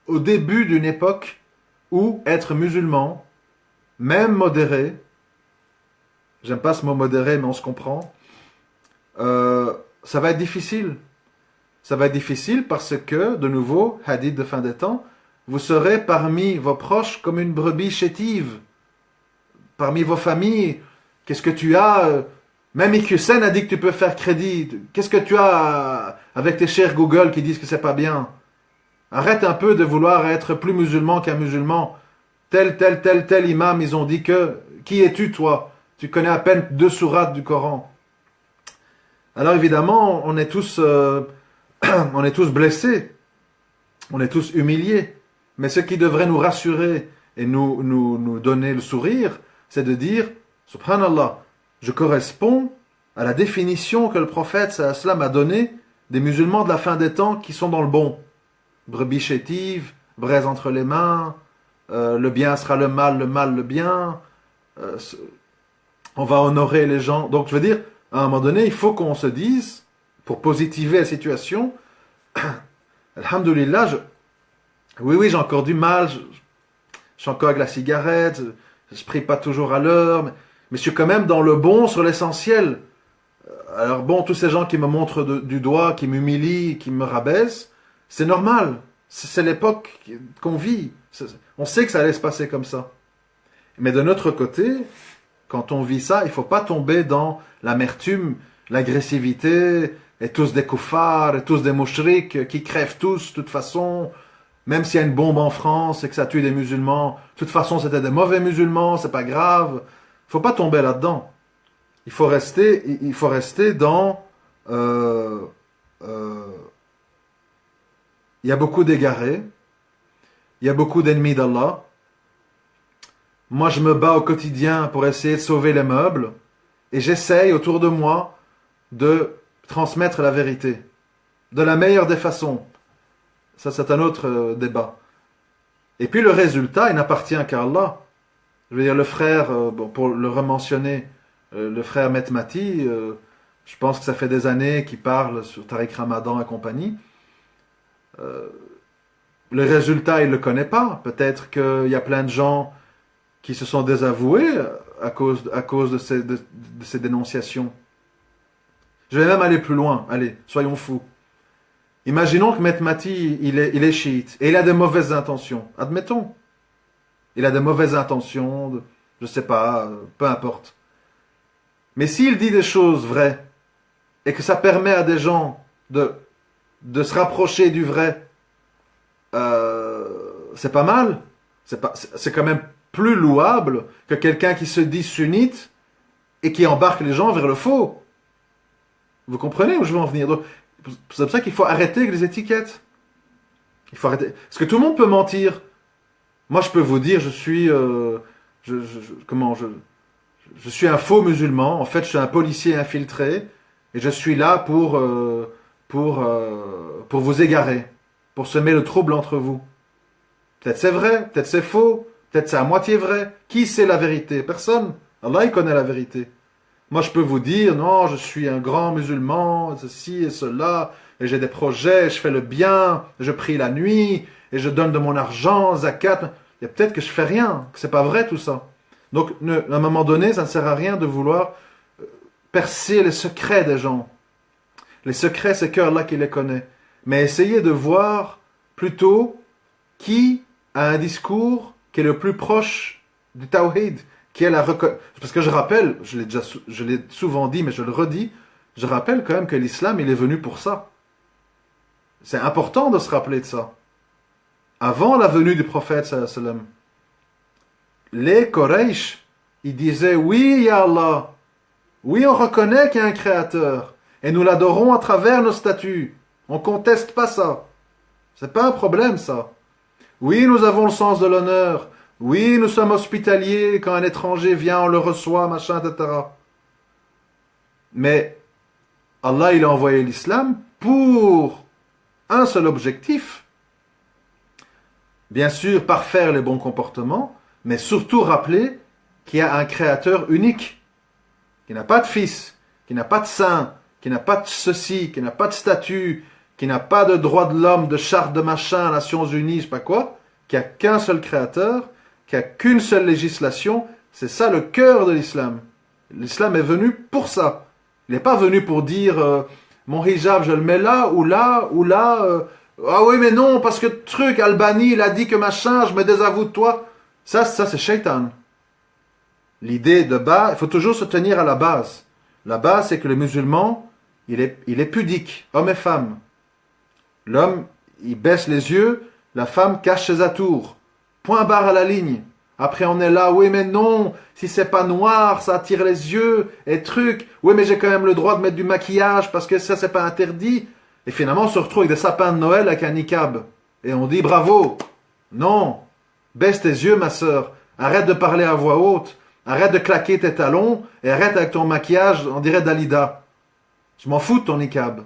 au début d'une époque où être musulman, même modéré, j'aime pas ce mot modéré, mais on se comprend, ça va être difficile. Ça va être difficile parce que, de nouveau, hadith de fin des temps, vous serez parmi vos proches comme une brebis chétive. Parmi vos familles, qu'est-ce que tu as Même IQSEN a dit que tu peux faire crédit. Qu'est-ce que tu as avec tes chers Google qui disent que c'est pas bien? Arrête un peu de vouloir être plus musulman qu'un musulman. Tel imam, ils ont dit que... Qui es-tu, toi? Tu connais à peine 2 sourates du Coran. Alors évidemment, on est tous blessés. On est tous humiliés. Mais ce qui devrait nous rassurer et nous donner le sourire, c'est de dire, subhanallah, je corresponds à la définition que le prophète sallam a donnée des musulmans de la fin des temps qui sont dans le bon. Brebis chétive, braise entre les mains, le bien sera le mal le bien, on va honorer les gens. Donc je veux dire, à un moment donné, il faut qu'on se dise, pour positiver la situation, alhamdoulilah, oui, j'ai encore du mal, je suis encore avec la cigarette, je prie pas toujours à l'heure, mais je suis quand même dans le bon sur l'essentiel. Alors bon, tous ces gens qui me montrent du doigt, qui m'humilient, qui me rabaissent, c'est normal. C'est l'époque qu'on vit. On sait que ça allait se passer comme ça. Mais de notre côté, quand on vit ça, il ne faut pas tomber dans l'amertume, l'agressivité, et tous des koufars, et tous des mouchriks, qui crèvent tous, de toute façon, même s'il y a une bombe en France et que ça tue des musulmans, de toute façon c'était des mauvais musulmans, c'est pas grave. Il faut pas tomber là-dedans. Il faut rester dans... il y a beaucoup d'égarés, il y a beaucoup d'ennemis d'Allah. Moi, je me bats au quotidien pour essayer de sauver les meubles et j'essaye autour de moi de transmettre la vérité de la meilleure des façons. Ça, c'est un autre débat. Et puis le résultat, il n'appartient qu'à Allah. Je veux dire, le frère, pour le rementionner, le frère Metmati, je pense que ça fait des années qu'il parle sur Tariq Ramadan et compagnie. Le résultat, il ne le connaît pas. Peut-être qu'il y a plein de gens qui se sont désavoués à cause de ces dénonciations. Je vais même aller plus loin. Allez, soyons fous. Imaginons que Metmati, il est chiite et il a de mauvaises intentions. Admettons. Il a de mauvaises intentions, je sais pas, peu importe. Mais s'il dit des choses vraies et que ça permet à des gens de se rapprocher du vrai, c'est pas mal. C'est quand même plus louable que quelqu'un qui se dit sunnite et qui embarque les gens vers le faux. Vous comprenez où je veux en venir? Donc, c'est pour ça qu'il faut arrêter avec les étiquettes. Il faut arrêter. Parce que tout le monde peut mentir. Moi, je peux vous dire, je suis un faux musulman. En fait, je suis un policier infiltré et je suis là pour vous égarer, pour semer le trouble entre vous. Peut-être c'est vrai, peut-être c'est faux, peut-être c'est à moitié vrai. Qui sait la vérité? Personne. Allah, il connaît la vérité. Moi, je peux vous dire, non, je suis un grand musulman, ceci et cela, et j'ai des projets, je fais le bien, je prie la nuit, et je donne de mon argent, zakat. Il y a peut-être que je fais rien, que c'est pas vrai tout ça. Donc, à un moment donné, ça ne sert à rien de vouloir percer les secrets des gens. Les secrets, c'est qu'Allah qui les connaît. Mais essayez de voir plutôt qui a un discours qui est le plus proche du tawhid, qui est parce que je rappelle, je l'ai souvent dit, mais je le redis, je rappelle quand même que l'islam, il est venu pour ça. C'est important de se rappeler de ça. Avant la venue du prophète, sallam, les Quraysh, ils disaient, oui, ya Allah, oui, on reconnaît qu'il y a un créateur, et nous l'adorons à travers nos statuts. On conteste pas ça. C'est pas un problème, ça. Oui, nous avons le sens de l'honneur. Oui, nous sommes hospitaliers, quand un étranger vient, on le reçoit, machin, etc. Mais Allah, il a envoyé l'islam pour un seul objectif. Bien sûr, parfaire les bons comportements, mais surtout rappeler qu'il y a un créateur unique, qui n'a pas de fils, qui n'a pas de saint, qui n'a pas de ceci, qui n'a pas de statut, qui n'a pas de droit de l'homme, de charte de machin, Nations Unies, je sais pas quoi, qui a qu'un seul créateur, qui a qu'une seule législation. C'est ça le cœur de l'islam. L'islam est venu pour ça. Il n'est pas venu pour dire mon hijab je le mets là ou là ou là. Ah oui mais non parce que truc Albani il a dit que machin je me désavoue de toi. Ça c'est shaitan. L'idée de base, il faut toujours se tenir à la base. La base c'est que le musulman il est pudique, homme et femme. L'homme il baisse les yeux, la femme cache ses atours. Point barre à la ligne. Après on est là, oui mais non, si c'est pas noir, ça attire les yeux, et truc. Oui mais j'ai quand même le droit de mettre du maquillage parce que ça c'est pas interdit. Et finalement on se retrouve avec des sapins de Noël avec un niqab. Et on dit bravo. Non. Baisse tes yeux ma sœur. Arrête de parler à voix haute. Arrête de claquer tes talons. Et arrête avec ton maquillage, on dirait Dalida. Je m'en fous de ton niqab.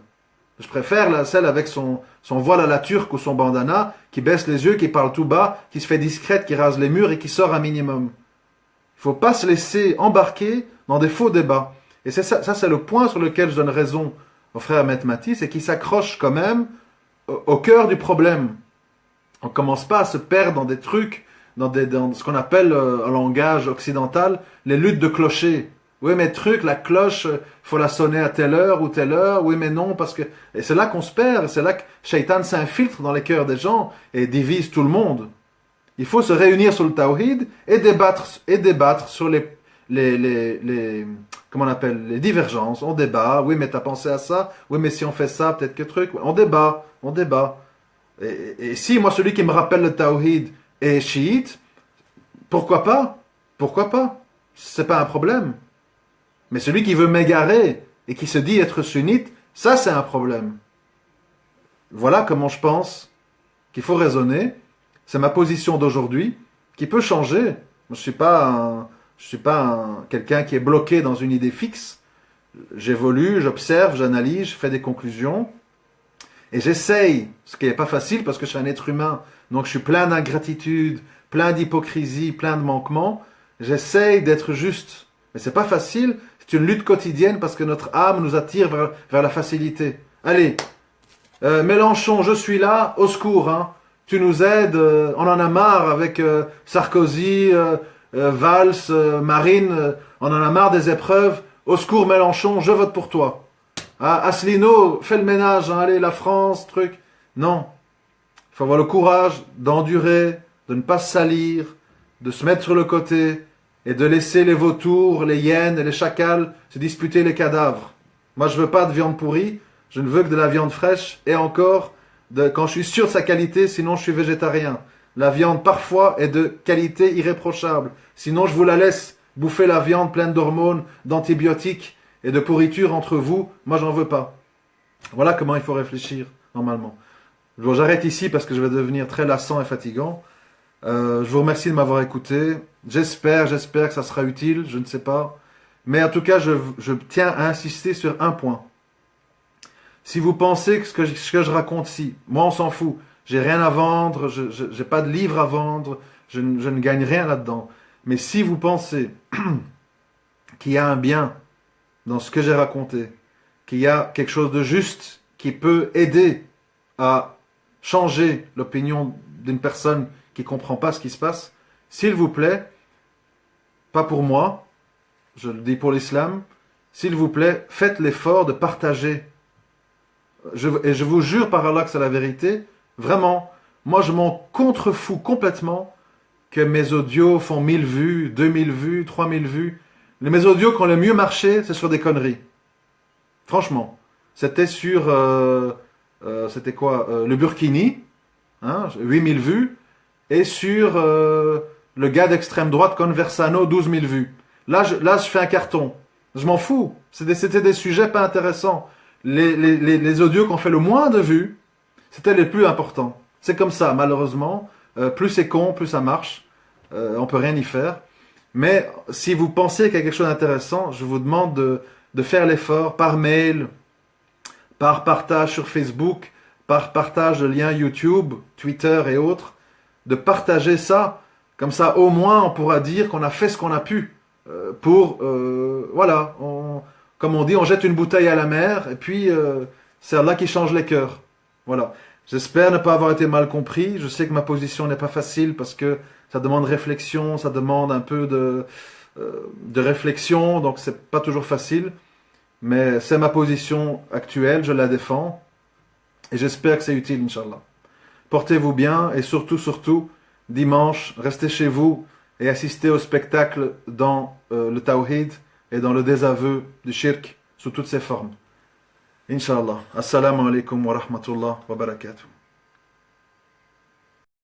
Je préfère celle avec son voile à la turque ou son bandana, qui baisse les yeux, qui parle tout bas, qui se fait discrète, qui rase les murs et qui sort un minimum. Il ne faut pas se laisser embarquer dans des faux débats. Et ça c'est le point sur lequel je donne raison au frère Metmati, c'est qu'il s'accroche quand même au cœur du problème. On ne commence pas à se perdre dans des trucs, dans ce qu'on appelle en langage occidental, les luttes de clochers. Oui, mais truc, la cloche, faut la sonner à telle heure ou telle heure. Oui, mais non, parce que... Et c'est là qu'on se perd. C'est là que Shaitan s'infiltre dans les cœurs des gens et divise tout le monde. Il faut se réunir sur le tawhid et débattre sur comment on appelle, les divergences, on débat, oui mais t'as pensé à ça, oui mais si on fait ça, peut-être que truc, on débat, on débat. Et si moi celui qui me rappelle le tawhid est chiite, pourquoi pas? Pourquoi pas? C'est pas un problème. Mais celui qui veut m'égarer et qui se dit être sunnite, ça c'est un problème. Voilà comment je pense qu'il faut raisonner. C'est ma position d'aujourd'hui qui peut changer. Je suis pas quelqu'un qui est bloqué dans une idée fixe. J'évolue, j'observe, j'analyse, je fais des conclusions. Et j'essaye, ce qui n'est pas facile parce que je suis un être humain. Donc je suis plein d'ingratitude, plein d'hypocrisie, plein de manquements. J'essaye d'être juste. Mais c'est pas facile. C'est une lutte quotidienne parce que notre âme nous attire vers la facilité. Allez, Mélenchon, je suis là, au secours, hein. Tu nous aides, on en a marre avec Sarkozy, Valls, Marine, on en a marre des épreuves. Au secours Mélenchon, je vote pour toi. Ah, Asselineau, fais le ménage, hein, allez, la France, truc. Non, il faut avoir le courage d'endurer, de ne pas se salir, de se mettre sur le côté et de laisser les vautours, les hyènes et les chacals se disputer les cadavres. Moi, je veux pas de viande pourrie, je ne veux que de la viande fraîche et encore quand je suis sûr de sa qualité, sinon je suis végétarien. La viande parfois est de qualité irréprochable. Sinon je vous la laisse bouffer la viande pleine d'hormones, d'antibiotiques et de pourriture entre vous. Moi j'en veux pas. Voilà comment il faut réfléchir normalement. Bon, j'arrête ici parce que je vais devenir très lassant et fatigant. Je vous remercie de m'avoir écouté. J'espère que ça sera utile, je ne sais pas. Mais en tout cas, je tiens à insister sur un point. Si vous pensez que ce que je raconte ici, moi on s'en fout, j'ai rien à vendre, je n'ai pas de livre à vendre, je ne gagne rien là-dedans. Mais si vous pensez qu'il y a un bien dans ce que j'ai raconté, qu'il y a quelque chose de juste qui peut aider à changer l'opinion d'une personne qui ne comprend pas ce qui se passe, s'il vous plaît, pas pour moi, je le dis pour l'islam, s'il vous plaît, faites l'effort de partager. Et je vous jure par Allah que c'est la vérité, vraiment, moi je m'en contrefous complètement que mes audios font 1000 vues, 2000 vues, 3000 vues. Mes audios qui ont le mieux marché, c'est sur des conneries. Franchement. C'était sur, c'était quoi le Burkini, hein, 8000 vues, et sur le gars d'extrême droite, Conversano, 12 000 vues. Là, je fais un carton. Je m'en fous. C'était des sujets pas intéressants. Les audios qui ont fait le moins de vues, c'était les plus importants. C'est comme ça, malheureusement. Plus c'est con, plus ça marche. On peut rien y faire. Mais si vous pensez qu'il y a quelque chose d'intéressant, je vous demande de faire l'effort par mail, par partage sur Facebook, par partage de liens YouTube, Twitter et autres, de partager ça. Comme ça, au moins, on pourra dire qu'on a fait ce qu'on a pu. Voilà, comme on dit, on jette une bouteille à la mer, et puis c'est Allah qui change les cœurs. Voilà. J'espère ne pas avoir été mal compris. Je sais que ma position n'est pas facile parce que ça demande réflexion, ça demande un peu de réflexion, donc c'est pas toujours facile. Mais c'est ma position actuelle, je la défends, et j'espère que c'est utile, Inch'Allah. Portez-vous bien, et surtout, dimanche, restez chez vous et assistez au spectacle dans le Tawhid et dans le désaveu du shirk sous toutes ses formes. Inch'Allah. Assalamu alaikum wa rahmatullah wa barakatuh.